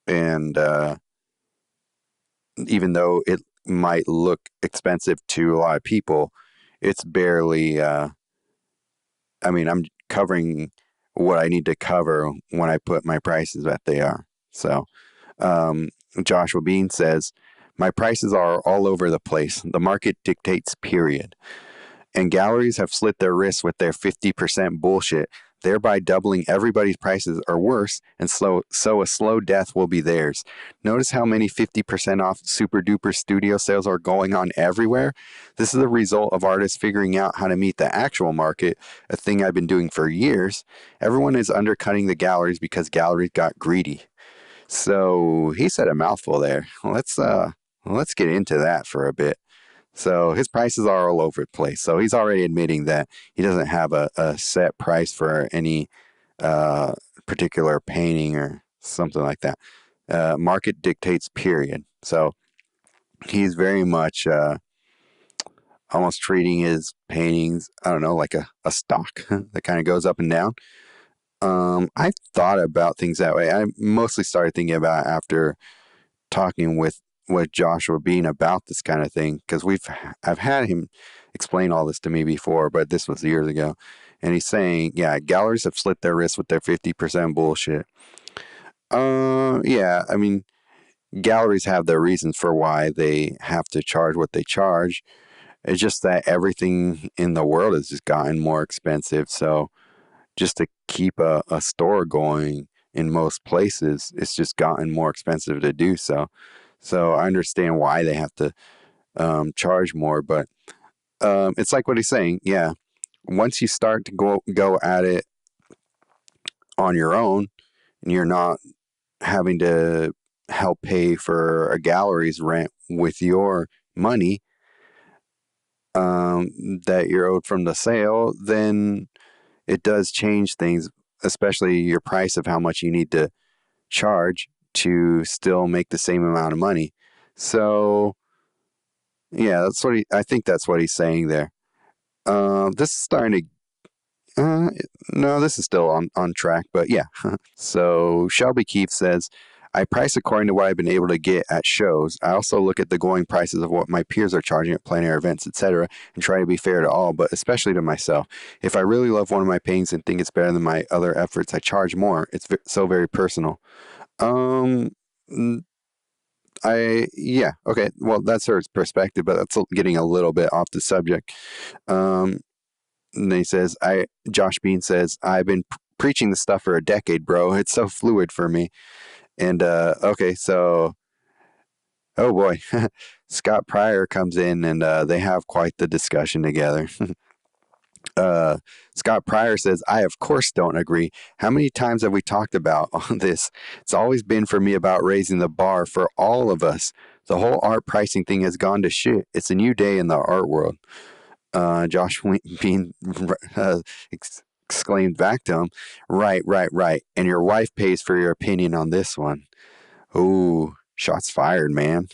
And even though it might look expensive to a lot of people, it's barely, I mean, I'm covering what I need to cover when I put my prices that they are. So, um, Joshua Bean says, my prices are all over the place. The market dictates, period. And galleries have slit their wrists with their 50% bullshit. thereby doubling everybody's prices or worse, and so a slow death will be theirs. Notice how many 50% off super duper studio sales are going on everywhere? This is the result of artists figuring out how to meet the actual market, a thing I've been doing for years. Everyone is undercutting the galleries because galleries got greedy. So he said a mouthful there. Let's get into that for a bit. So his prices are all over the place. So he's already admitting that he doesn't have a set price for any uh, particular painting or something like that. Market dictates, period. So he's very much almost treating his paintings, I don't know, like a stock that kind of goes up and down. I've thought about things that way. I mostly started thinking about it after talking with Joshua Bean about this kind of thing because I've had him explain all this to me before, but this was years ago, and he's saying, yeah, galleries have slit their wrists with their 50% bullshit. Yeah, I mean, galleries have their reasons for why they have to charge what they charge. It's just that everything in the world has just gotten more expensive, so just to keep a store going in most places, it's just gotten more expensive to do so. So I understand why they have to charge more, but it's like what he's saying. Yeah, once you start to go at it on your own, and you're not having to help pay for a gallery's rent with your money that you're owed from the sale, then it does change things, especially your price of how much you need to charge to still make the same amount of money. So yeah, I think that's what he's saying there. This is starting to, no, this is still on track, but yeah. So Shelby Keefe says, I price according to what I've been able to get at shows. I also look at the going prices of what my peers are charging at plein air events, etc., and try to be fair to all, but especially to myself. If I really love one of my paintings and think it's better than my other efforts, I charge more. It's so very personal. Um, yeah, okay. Well, that's her perspective, but that's getting a little bit off the subject. Um, and he says, Josh Bean says, I've been preaching this stuff for a decade, bro. It's so fluid for me. And okay, so oh boy, Scott Pryor comes in and they have quite the discussion together. uh, Scott Pryor says, I of course don't agree. How many times have we talked about on this? It's always been for me about raising the bar for all of us. The whole art pricing thing has gone to shit. It's a new day in the art world. Josh Bean exclaimed back to him, right, right, right. And your wife pays for your opinion on this one. Ooh, shots fired, man.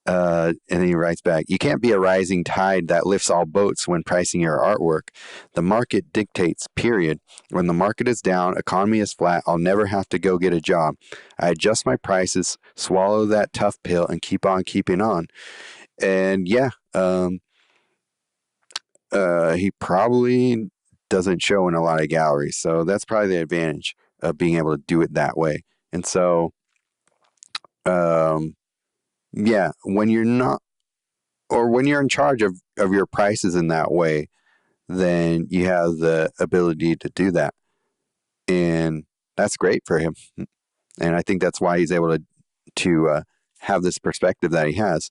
And then he writes back, you can't be a rising tide that lifts all boats when pricing your artwork. The market dictates, period. When the market is down, economy is flat, I'll never have to go get a job. I adjust my prices, swallow that tough pill, and keep on keeping on. And yeah, he probably doesn't show in a lot of galleries. So that's probably the advantage of being able to do it that way. And so, um, yeah, when you're not, or when you're in charge of your prices in that way, then you have the ability to do that. And that's great for him. And I think that's why he's able to have this perspective that he has.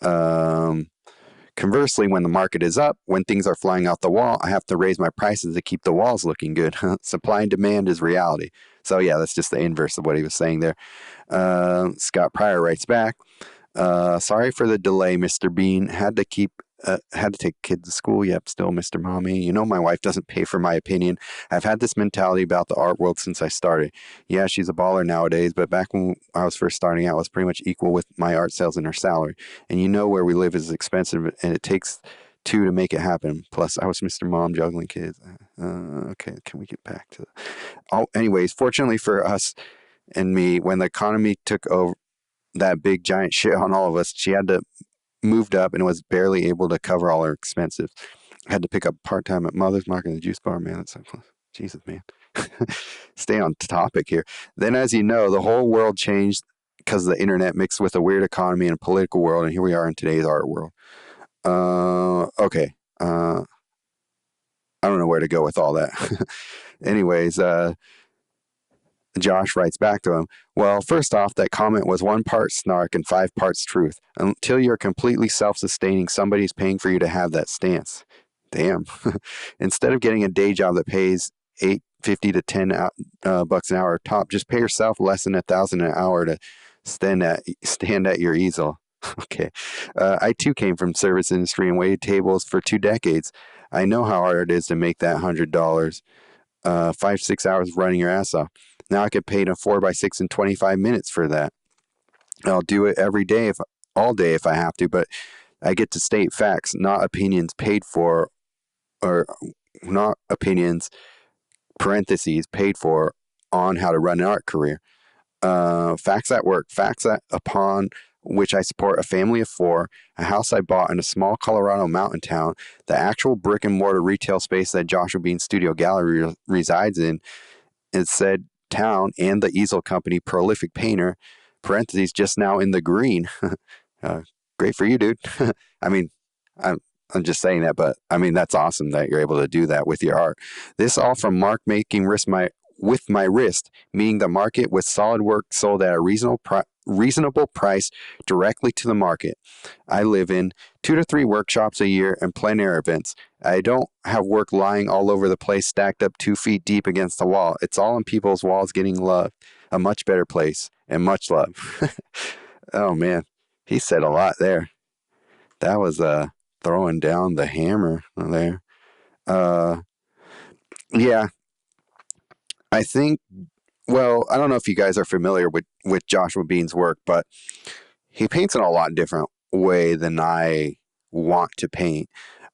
Um, Conversely, when the market is up, when things are flying off the wall, I have to raise my prices to keep the walls looking good. Supply and demand is reality. So, yeah, that's just the inverse of what he was saying there. Scott Pryor writes back, sorry for the delay, Mr. Bean. Had to take kids to school. Yep, still Mr. Mommy. You know my wife doesn't pay for my opinion. I've had this mentality about the art world since I started. Yeah, she's a baller nowadays, but back when I was first starting out, it was pretty much equal with my art sales and her salary. And you know where we live is expensive, and it takes two to make it happen. Plus, I was Mr. Mom juggling kids. Okay, can we get back to that? Oh, anyways, fortunately for us and me, when the economy took over that big giant shit on all of us, she had to moved up and was barely able to cover all her expenses. Had to pick up part time at Mother's Market and the juice bar. Man, that's like, Jesus, man. Stay on topic here. Then, as you know, the whole world changed because of the internet mixed with a weird economy and political world, and here we are in today's art world. Okay. I don't know where to go with all that. Anyways, Josh writes back to him, well, first off, that comment was 1 part snark and 5 parts truth. Until you're completely self sustaining, somebody's paying for you to have that stance. Damn. Instead of getting a day job that pays $8.50 to $10 an hour top, just pay yourself less than $1,000 an hour to stand at your easel. Okay. I too came from service industry and waited tables for 2 decades. I know how hard it is to make that $100. 5-6 hours running your ass off. Now I get paid a 4x6 in 25 minutes for that. I'll do it every day, all day if I have to, but I get to state facts, not opinions paid for, or not opinions, parentheses, paid for on how to run an art career. Facts at work, facts upon which I support a family of 4, a house I bought in a small Colorado mountain town, the actual brick and mortar retail space that Joshua Bean Studio Gallery resides in. It said town and the easel company, prolific painter, parentheses, just now in the green. Great for you, dude. I mean, I'm just saying that, but I mean, that's awesome that you're able to do that with your art. This all from Mark making with my wrist, meaning the market with solid work sold at a reasonable price directly to the market. I live in 2 to 3 workshops a year and plein air events. I don't have work lying all over the place, stacked up 2 feet deep against the wall. It's all in people's walls getting love, a much better place, and much love. Oh man, he said a lot there. That was throwing down the hammer there. Yeah, I think, well, I don't know if you guys are familiar with Joshua Bean's work, but he paints in a lot different way than I want to paint.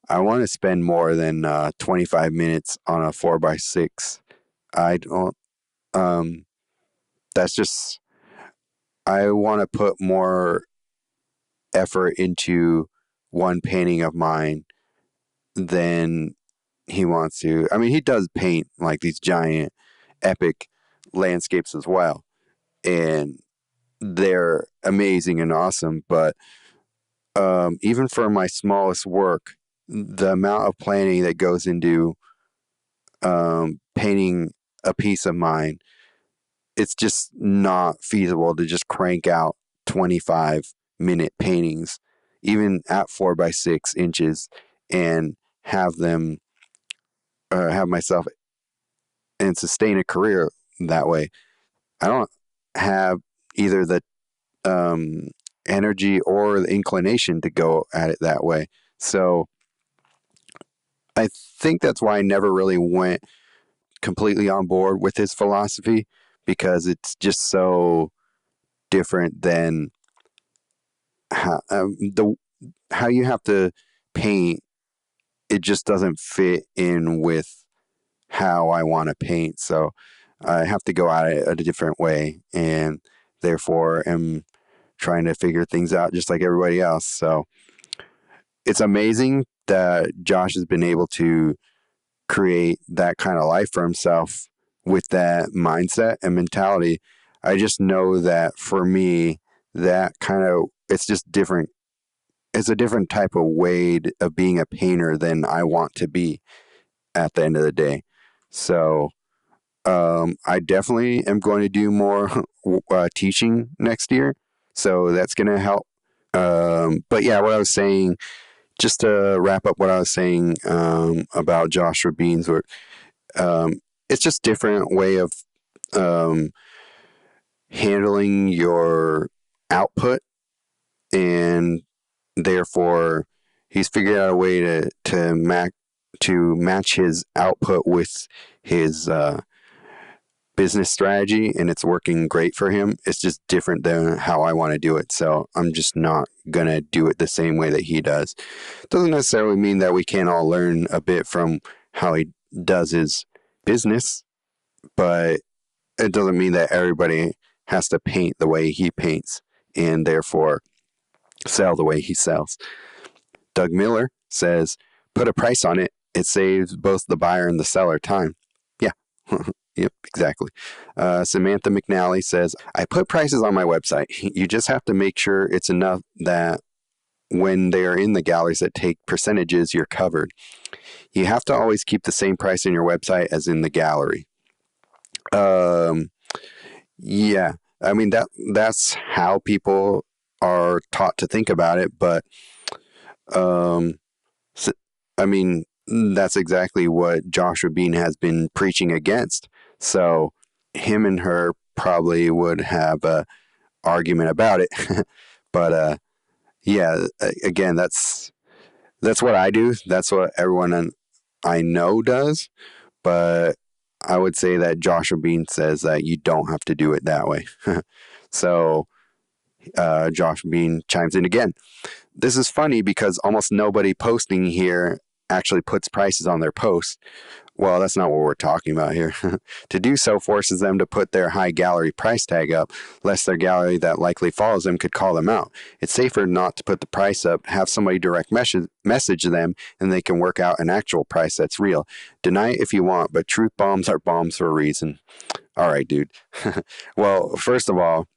I want to spend more than 25 minutes on a 4x6. I don't, that's just, I want to put more effort into one painting of mine than he wants to. I mean, he does paint like these giant, epic landscapes as well. And they're amazing and awesome. But even for my smallest work, the amount of planning that goes into painting a piece of mine, it's just not feasible to just crank out 25-minute paintings, even at 4x6 inches, and have them have myself and sustain a career that way. I don't have either the energy or the inclination to go at it that way. So I think that's why I never really went completely on board with his philosophy, because it's just so different than how you have to paint. It just doesn't fit in with how I want to paint. So I have to go at it a different way, and therefore am trying to figure things out just like everybody else. So it's amazing that Josh has been able to create that kind of life for himself with that mindset and mentality. I just know that for me, that kind of, it's just different. It's a different type of way of being a painter than I want to be at the end of the day. So I definitely am going to do more teaching next year. So that's going to help. But yeah, what I was saying, just to wrap up what I was saying about Joshua Bean's work, it's just different way of handling your output, and therefore he's figured out a way to match his output with his business strategy, and it's working great for him. It's just different than how I want to do it. So I'm just not going to do it the same way that he does. Doesn't necessarily mean that we can't all learn a bit from how he does his business, but it doesn't mean that everybody has to paint the way he paints and therefore sell the way he sells. Doug Miller says, put a price on it. It saves both the buyer and the seller time. Yeah. Yep, exactly. Samantha McNally says, I put prices on my website. You just have to make sure it's enough that when they're in the galleries that take percentages, you're covered. You have to always keep the same price in your website as in the gallery. Um, yeah, I mean that's how people are taught to think about it, but um, so, I mean that's exactly what Joshua Bean has been preaching against. So him and her probably would have a argument about it, but yeah, again, that's what I do. That's what everyone I know does. But I would say that Joshua Bean says that you don't have to do it that way. So Joshua Bean chimes in again. This is funny because almost nobody posting here actually puts prices on their posts. Well, that's not what we're talking about here. To do so forces them to put their high gallery price tag up, lest their gallery that likely follows them could call them out. It's safer not to put the price up, have somebody direct message them, and they can work out an actual price that's real. Deny it if you want, but truth bombs are bombs for a reason. All right, dude. Well, first of all,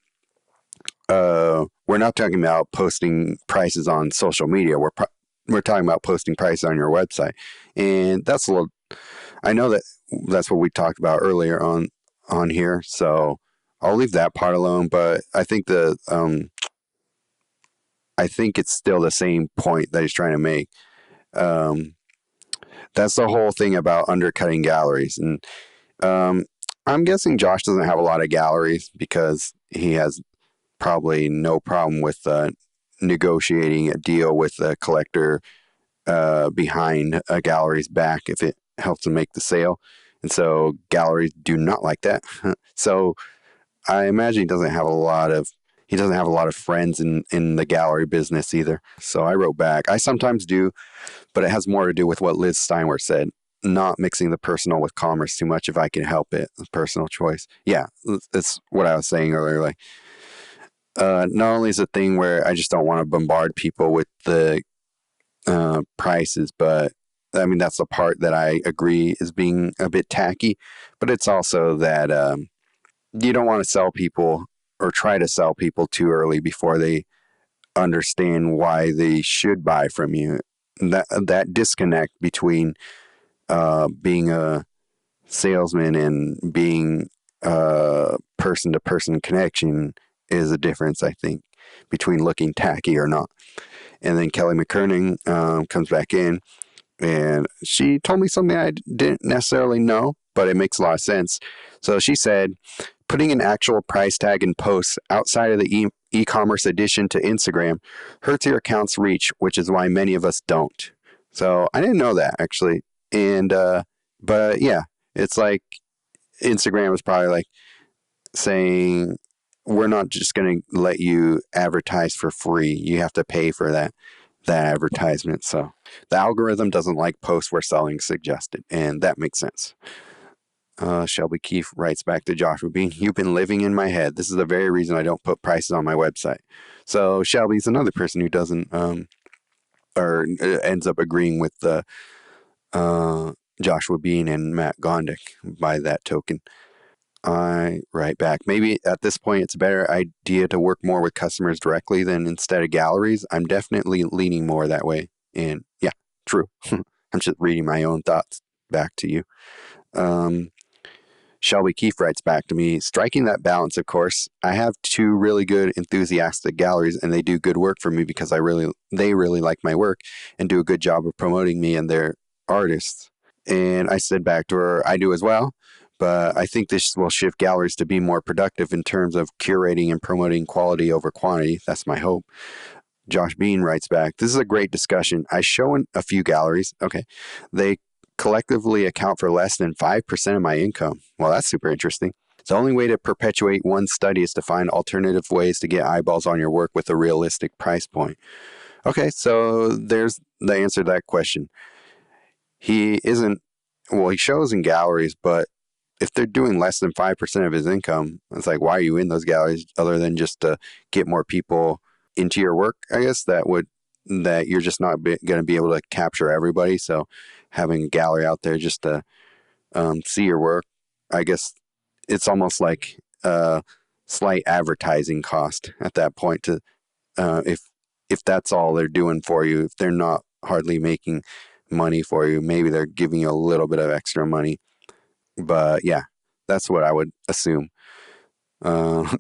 we're not talking about posting prices on social media. We're talking about posting prices on your website, and that's a little. I know that that's what we talked about earlier on here, so I'll leave that part alone. But I think it's still the same point that he's trying to make. Um, that's the whole thing about undercutting galleries, and um, I'm guessing Josh doesn't have a lot of galleries because he has probably no problem with negotiating a deal with a collector behind a gallery's back if it helps them make the sale. And so galleries do not like that. So I imagine he doesn't have a lot of friends in the gallery business either. So I wrote back. I sometimes do, but it has more to do with what Liz Steinwert said. Not mixing the personal with commerce too much if I can help it. Personal choice. Yeah, that's what I was saying earlier. Like, not only is it a thing where I just don't want to bombard people with the prices, but I mean, that's the part that I agree is being a bit tacky, but it's also that you don't want to sell people or try to sell people too early before they understand why they should buy from you. That disconnect between being a salesman and being a person to person connection is a difference, I think, between looking tacky or not. And then Kelly McKernan comes back in, and she told me something I didn't necessarily know, but it makes a lot of sense. So she said, putting an actual price tag in posts outside of the e-commerce addition to Instagram hurts your account's reach, which is why many of us don't. So I didn't know that actually. And, but yeah, it's like Instagram was probably like saying, we're not just going to let you advertise for free. You have to pay for that advertisement. So the algorithm doesn't like posts where selling suggested, and that makes sense. Shelby Keefe writes back to Joshua Bean, you've been living in my head. This is the very reason I don't put prices on my website. So Shelby's another person who doesn't, or ends up agreeing with Joshua Bean and Matt Gondik by that token. I write back. Maybe at this point it's a better idea to work more with customers directly than instead of galleries. I'm definitely leaning more that way. And yeah, true. I'm just reading my own thoughts back to you. Shelby Keefe writes back to me, striking that balance, of course. I have two really good, enthusiastic galleries, and they do good work for me because they really like my work and do a good job of promoting me and their artists. And I said back to her, I do as well. But I think this will shift galleries to be more productive in terms of curating and promoting quality over quantity. That's my hope. Josh Bean writes back, this is a great discussion. I show in a few galleries. Okay. They collectively account for less than 5% of my income. Well, that's super interesting. The only way to perpetuate one study is to find alternative ways to get eyeballs on your work with a realistic price point. Okay, so there's the answer to that question. He isn't, well, he shows in galleries, but if they're doing less than 5% of his income, it's like, why are you in those galleries other than just to get more people into your work? I guess that you're just not going to be able to capture everybody. So having a gallery out there just to see your work, I guess it's almost like a slight advertising cost at that point to if if that's all they're doing for you, if they're not hardly making money for you, maybe they're giving you a little bit of extra money. But yeah, that's what I would assume.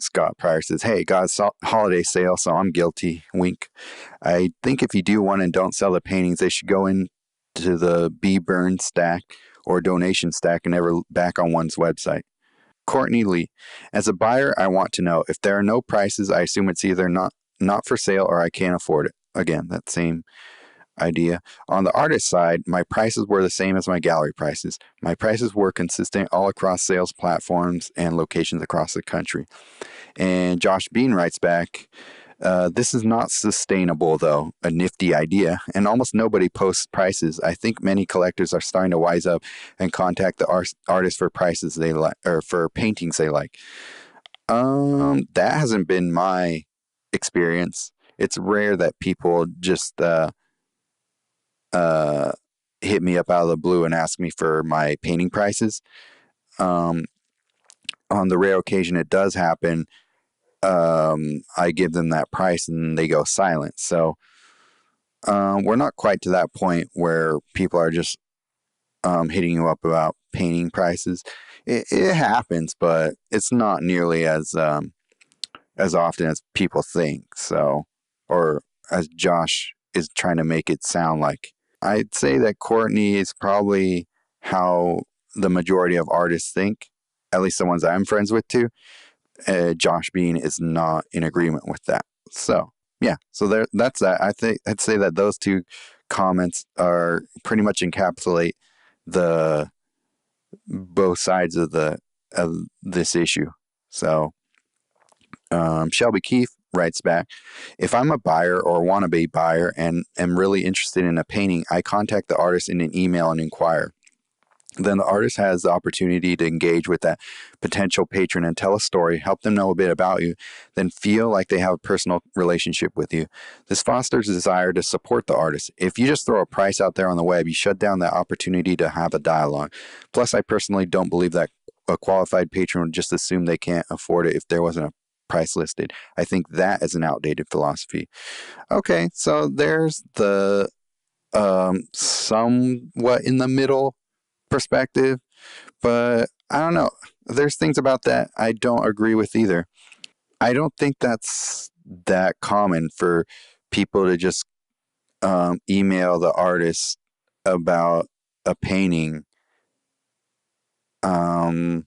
Scott Pryor says, "Hey, got a holiday sale, so I'm guilty." Wink. I think if you do one and don't sell the paintings, they should go into the Be Burn stack or donation stack and never back on one's website. Courtney Lee, as a buyer, I want to know if there are no prices. I assume it's either not for sale or I can't afford it. Again, that same idea. On the artist side, my prices were the same as my gallery prices. My prices were consistent all across sales platforms and locations across the country. And Josh Bean writes back, this is not sustainable, though. A nifty idea. And almost nobody posts prices. I think many collectors are starting to wise up and contact the artists for prices they like or for paintings they like. That hasn't been my experience. It's rare that people just uh, hit me up out of the blue and ask me for my painting prices. Um, on the rare occasion it does happen, I give them that price and they go silent. So we're not quite to that point where people are just hitting you up about painting prices. It happens, but it's not nearly as often as people think. So, or as Josh is trying to make it sound like. I'd say that Courtney is probably how the majority of artists think, at least the ones I'm friends with too. Josh Bean is not in agreement with that. So yeah, so that's that. I think I'd say that those two comments are pretty much encapsulate the both sides of this issue. So Shelby Keefe writes back, if I'm a buyer or want to be a buyer and am really interested in a painting, I contact the artist in an email and inquire. Then the artist has the opportunity to engage with that potential patron and tell a story, help them know a bit about you, then feel like they have a personal relationship with you. This fosters a desire to support the artist. If you just throw a price out there on the web, you shut down that opportunity to have a dialogue. Plus, I personally don't believe that a qualified patron would just assume they can't afford it if there wasn't a price listed. I think that is an outdated philosophy. Okay, so there's the somewhat in the middle perspective, but I don't know. There's things about that I don't agree with either. I don't think that's that common for people to just email the artist about a painting. Um,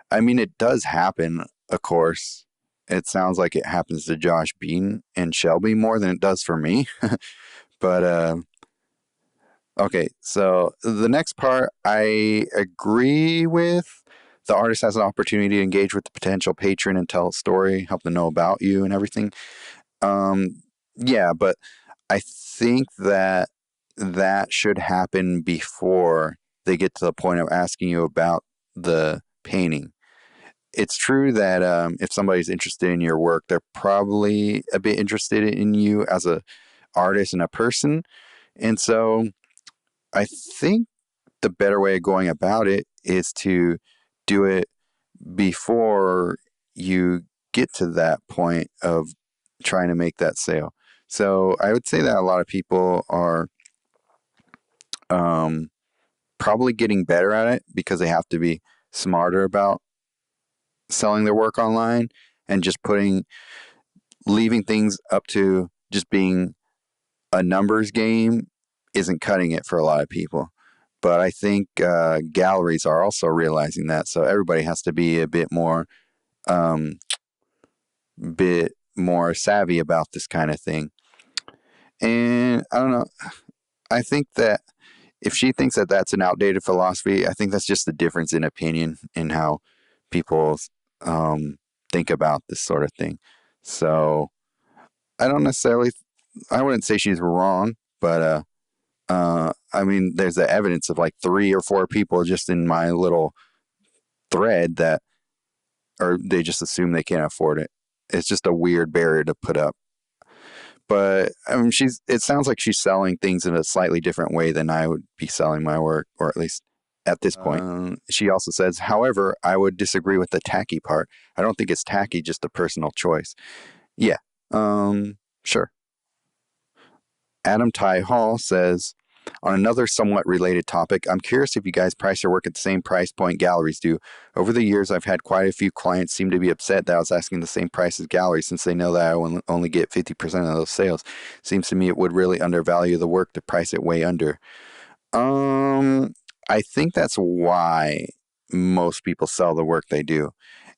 I mean, it does happen, of course. It sounds like it happens to Josh Bean and Shelby more than it does for me. But okay, so the next part I agree with. The artist has an opportunity to engage with the potential patron and tell a story, help them know about you and everything. Yeah, but I think that that should happen before they get to the point of asking you about the painting. It's true that if somebody's interested in your work, they're probably a bit interested in you as a artist and a person. And so I think the better way of going about it is to do it before you get to that point of trying to make that sale. So I would say that a lot of people are um, probably getting better at it because they have to be smarter about selling their work online and just leaving things up to just being a numbers game isn't cutting it for a lot of people. But I think galleries are also realizing that, so everybody has to be um, bit more savvy about this kind of thing. And I don't know. I think that if she thinks that that's an outdated philosophy, I think that's just the difference in opinion in how people um, think about this sort of thing. So I don't necessarily, I wouldn't say she's wrong, but I mean, there's the evidence of like 3 or 4 people just in my little thread that, or they just assume they can't afford it. It's just a weird barrier to put up. But I mean, it sounds like she's selling things in a slightly different way than I would be selling my work, or at least at this point. She also says, however, I would disagree with the tacky part. I don't think it's tacky, just a personal choice. Yeah. Sure. Adam Ty Hall says, on another somewhat related topic, I'm curious if you guys price your work at the same price point galleries do. Over the years, I've had quite a few clients seem to be upset that I was asking the same price as galleries since they know that I will only get 50% of those sales. Seems to me it would really undervalue the work to price it way under. Um, I think that's why most people sell the work they do.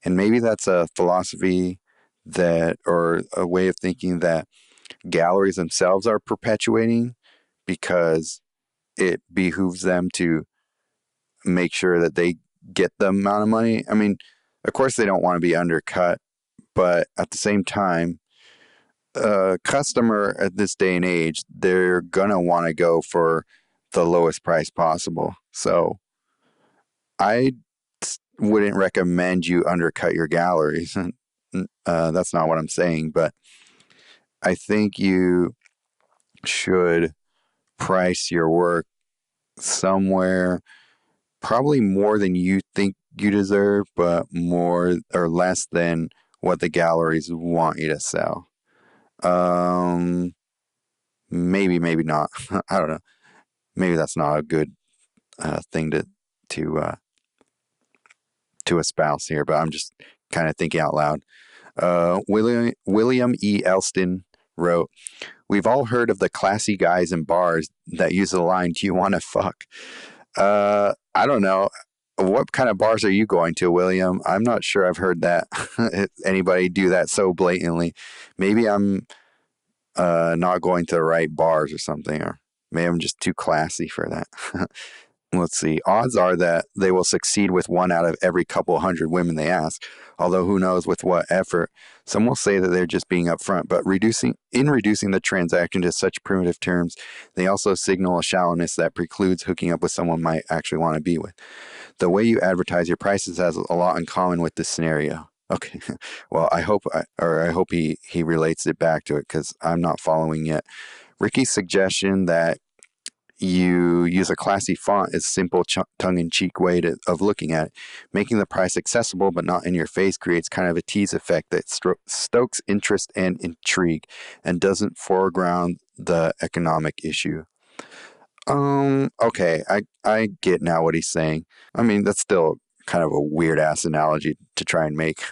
And maybe that's a philosophy that, or a way of thinking that galleries themselves are perpetuating because it behooves them to make sure that they get the amount of money. I mean, of course, they don't want to be undercut, but at the same time, a customer at this day and age, they're going to want to go for the lowest price possible. So I wouldn't recommend you undercut your galleries. That's not what I'm saying, but I think you should price your work somewhere probably more than you think you deserve, but more or less than what the galleries want you to sell. Um, maybe not. I don't know. Maybe that's not a good thing to uh, to espouse here, but I'm just kind of thinking out loud. William E. Elston wrote, "We've all heard of the classy guys in bars that use the line, 'Do you want to fuck?' I don't know. What kind of bars are you going to, William? I'm not sure I've heard that anybody do that so blatantly. Maybe I'm not going to the right bars or something, or maybe I'm just too classy for that." Let's see. Odds are that they will succeed with one out of every couple hundred women they ask, although who knows with what effort. Some will say that they're just being upfront, but reducing the transaction to such primitive terms, they also signal a shallowness that precludes hooking up with someone might actually want to be with. The way you advertise your prices has a lot in common with this scenario. Okay, well, I hope he relates it back to it because I'm not following yet. Ricky's suggestion that you use a classy font is simple, tongue-in-cheek way of looking at it. Making the price accessible but not in your face creates kind of a tease effect that stokes interest and intrigue and doesn't foreground the economic issue. Okay, I get now what he's saying. I mean, that's still kind of a weird ass analogy to try and make,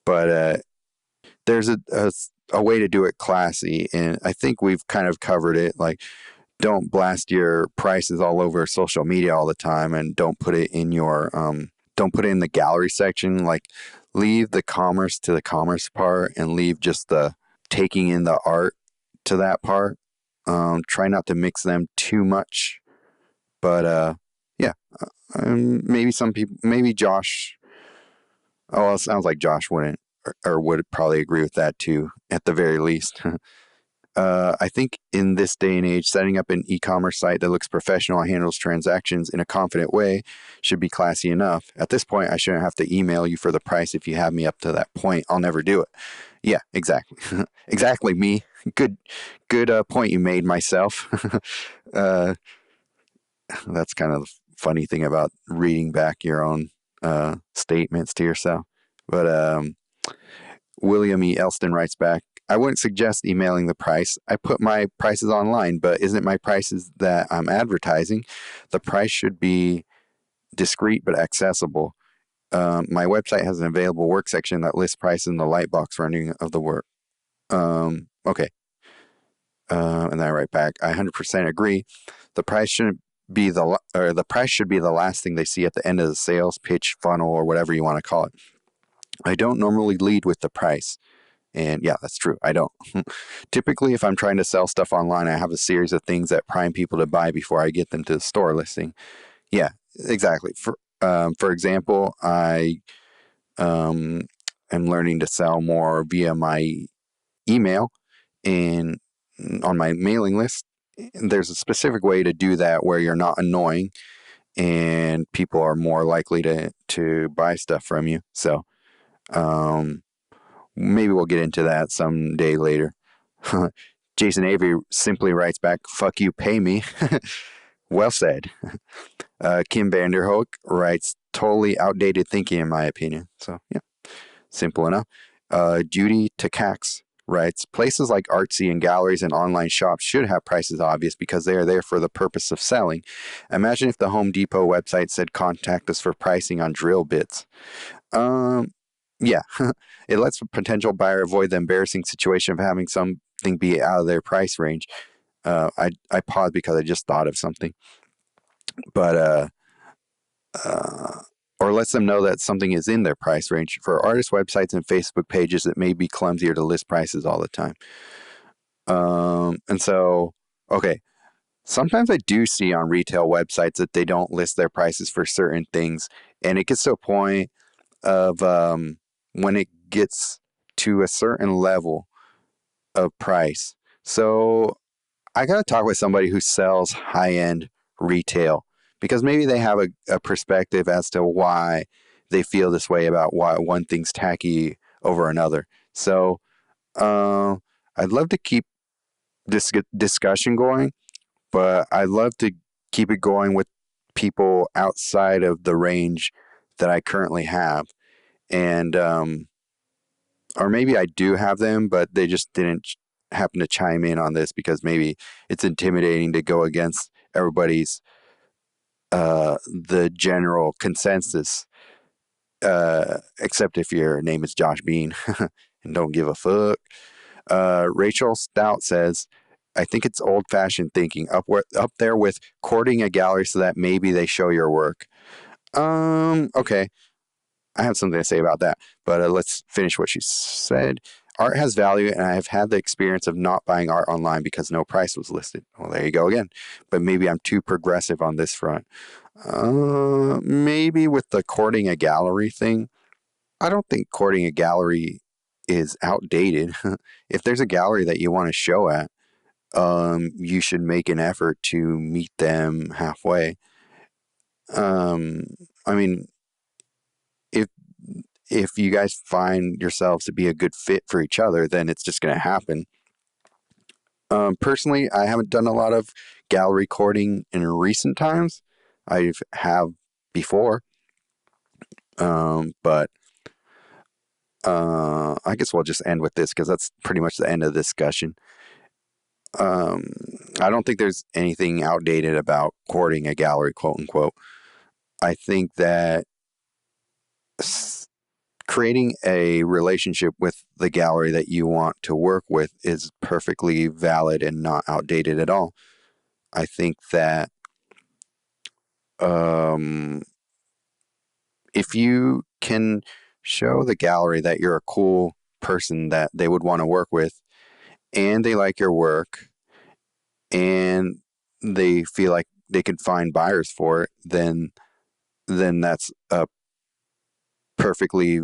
but there's a way to do it classy, and I think we've kind of covered it. Like, don't blast your prices all over social media all the time, and don't put it in your don't put it in the gallery section. Like, leave the commerce to the commerce part and leave just the taking in the art to that part. Try not to mix them too much, but yeah, maybe some people, maybe Josh. Oh, well, it sounds like Josh wouldn't or would probably agree with that too, at the very least. I think in this day and age, setting up an e-commerce site that looks professional and handles transactions in a confident way should be classy enough. At this point, I shouldn't have to email you for the price. If you have me up to that point, I'll never do it. Yeah, exactly. Exactly, me. Good point you made, myself. uh, that's kind of the funny thing about reading back your own statements to yourself. But William E. Elston writes back, I wouldn't suggest emailing the price. I put my prices online, but isn't it my prices that I'm advertising? The price should be discreet but accessible. My website has an available work section that lists prices in the lightbox rendering of the work. Okay. And then I write back, I 100% agree. The price shouldn't be the price should be the last thing they see at the end of the sales pitch funnel or whatever you want to call it. I don't normally lead with the price. And yeah, that's true. I don't. Typically, if I'm trying to sell stuff online, I have a series of things that prime people to buy before I get them to the store listing. Yeah, exactly. For example, I am learning to sell more via my email and on my mailing list. There's a specific way to do that where you're not annoying and people are more likely to buy stuff from you. So, maybe we'll get into that someday later. Jason Avery simply writes back, fuck you, pay me. Well said. Kim Vanderhoek writes, totally outdated thinking in my opinion. So, yeah, simple enough. Judy Takax writes, places like artsy and galleries and online shops should have prices obvious because they are there for the purpose of selling. Imagine if the Home Depot website said contact us for pricing on drill bits. Um, yeah, it lets a potential buyer avoid the embarrassing situation of having something be out of their price range. I paused because I just thought of something, but uh, or lets them know that something is in their price range. For artist websites and Facebook pages, it may be clumsier to list prices all the time. And so, okay, sometimes I do see on retail websites that they don't list their prices for certain things, and it gets to a point of when it gets to a certain level of price. So I got to talk with somebody who sells high end retail because maybe they have a perspective as to why they feel this way about why one thing's tacky over another. So uh, I'd love to keep this discussion going, but I'd love to keep it going with people outside of the range that I currently have. And or maybe I do have them, but they just didn't happen to chime in on this because maybe it's intimidating to go against everybody's the general consensus. Except if your name is Josh Bean and don't give a fuck. Rachel Stout says, I think it's old fashioned thinking up there with courting a gallery so that maybe they show your work. Okay. I have something to say about that, but let's finish what she said. Art has value, and I have had the experience of not buying art online because no price was listed. Well, there you go again. But maybe I'm too progressive on this front. Maybe with the courting a gallery thing, I don't think courting a gallery is outdated. If there's a gallery that you want to show at, you should make an effort to meet them halfway. Um, I mean, if if you guys find yourselves to be a good fit for each other, then it's just going to happen. Personally, I haven't done a lot of gallery courting in recent times. I have before, but I guess we'll just end with this because that's pretty much the end of the discussion. Um, I don't think there's anything outdated about courting a gallery, quote unquote. I think that creating a relationship with the gallery that you want to work with is perfectly valid and not outdated at all. I think that um, if you can show the gallery that you're a cool person that they would want to work with and they like your work and they feel like they can find buyers for it, then that's a perfectly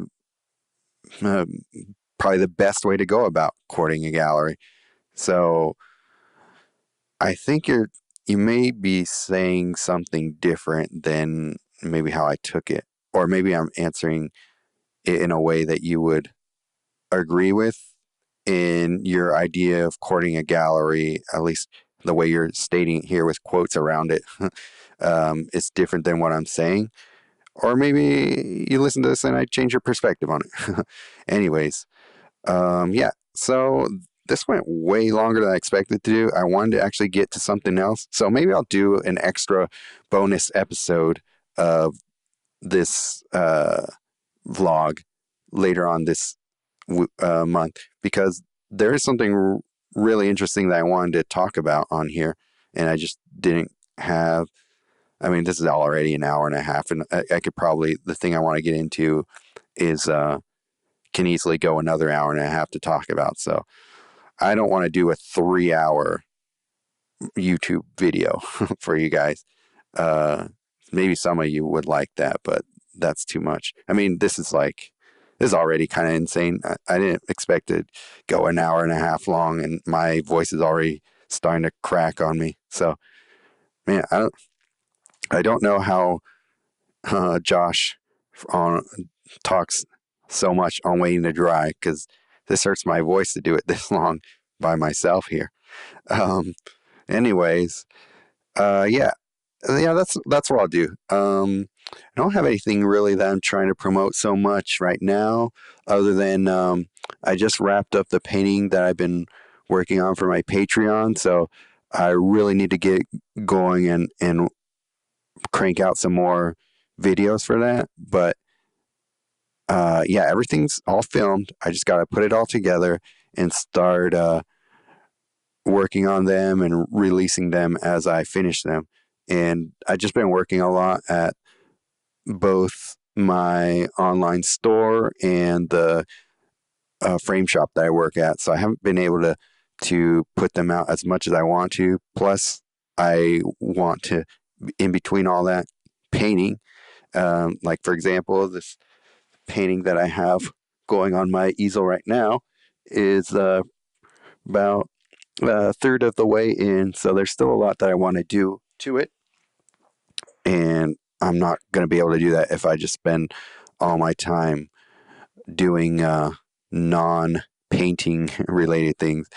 uh, probably the best way to go about courting a gallery. So I think you may be saying something different than maybe how I took it, or maybe I'm answering it in a way that you would agree with in your idea of courting a gallery, at least the way you're stating it here with quotes around it. It's different than what I'm saying. Or maybe you listen to this and I change your perspective on it. Anyways, yeah. So this went way longer than I expected to do. I wanted to actually get to something else. So maybe I'll do an extra bonus episode of this vlog later on this month because there is something really interesting that I wanted to talk about on here, and I just didn't have. I mean, this is already an hour and a half, and I could probably the thing I want to get into is can easily go another hour and a half to talk about. So I don't want to do a 3 hour YouTube video for you guys. Uh, Maybe some of you would like that, but that's too much. I mean, this is already kind of insane. I didn't expect to go an hour and a half long, and my voice is already starting to crack on me. So, man, I don't know how Josh on talks so much on Waiting to Dry because this hurts my voice to do it this long by myself here. Um, Anyways, yeah, that's what I'll do. I don't have anything really that I'm trying to promote so much right now, other than I just wrapped up the painting that I've been working on for my Patreon, so I really need to get going and crank out some more videos for that. But yeah, everything's all filmed. I just got to put it all together and start working on them and releasing them as I finish them. And I've just been working a lot at both my online store and the frame shop that I work at. So I haven't been able to put them out as much as I want to. Plus, I want to, in between all that, painting. Like, for example, this painting that I have going on my easel right now is about a third of the way in. So there's still a lot that I want to do to it. And I'm not going to be able to do that if I just spend all my time doing non painting related things,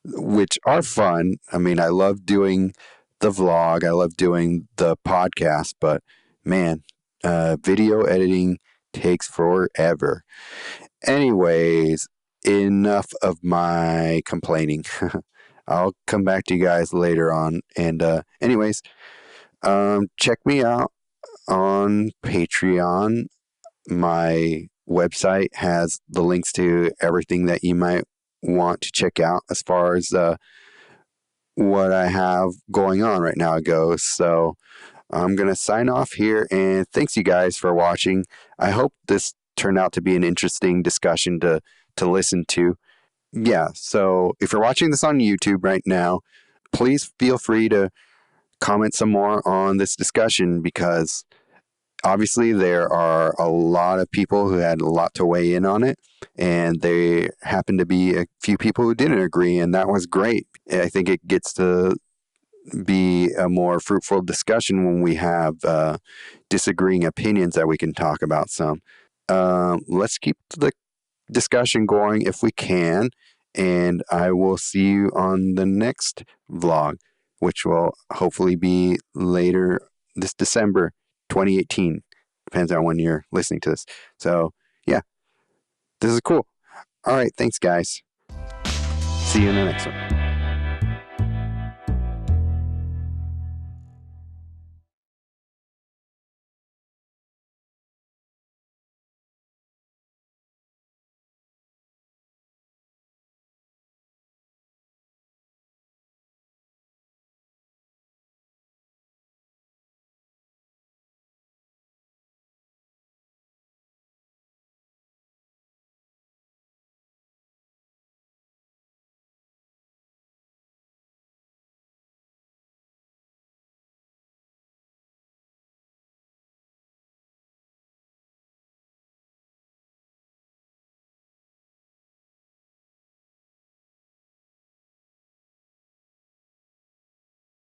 which are fun. I mean, I love doing the vlog, I love doing the podcast, but man, video editing takes forever. Anyways, enough of my complaining. I'll come back to you guys later on. And, anyways, check me out on Patreon. My website has the links to everything that you might want to check out as far as what I have going on right now goes. So I'm going to sign off here, and thanks you guys for watching. I hope this turned out to be an interesting discussion to listen to. Yeah, so if you're watching this on YouTube right now, please feel free to comment some more on this discussion, because obviously there are a lot of people who had a lot to weigh in on it, and there happened to be a few people who didn't agree, and that was great. I think it gets to be a more fruitful discussion when we have disagreeing opinions that we can talk about some. Let's keep the discussion going if we can, and I will see you on the next vlog, which will hopefully be later this December 2018. Depends on when you're listening to this. So, yeah, this is cool. All right, thanks, guys. See you in the next one.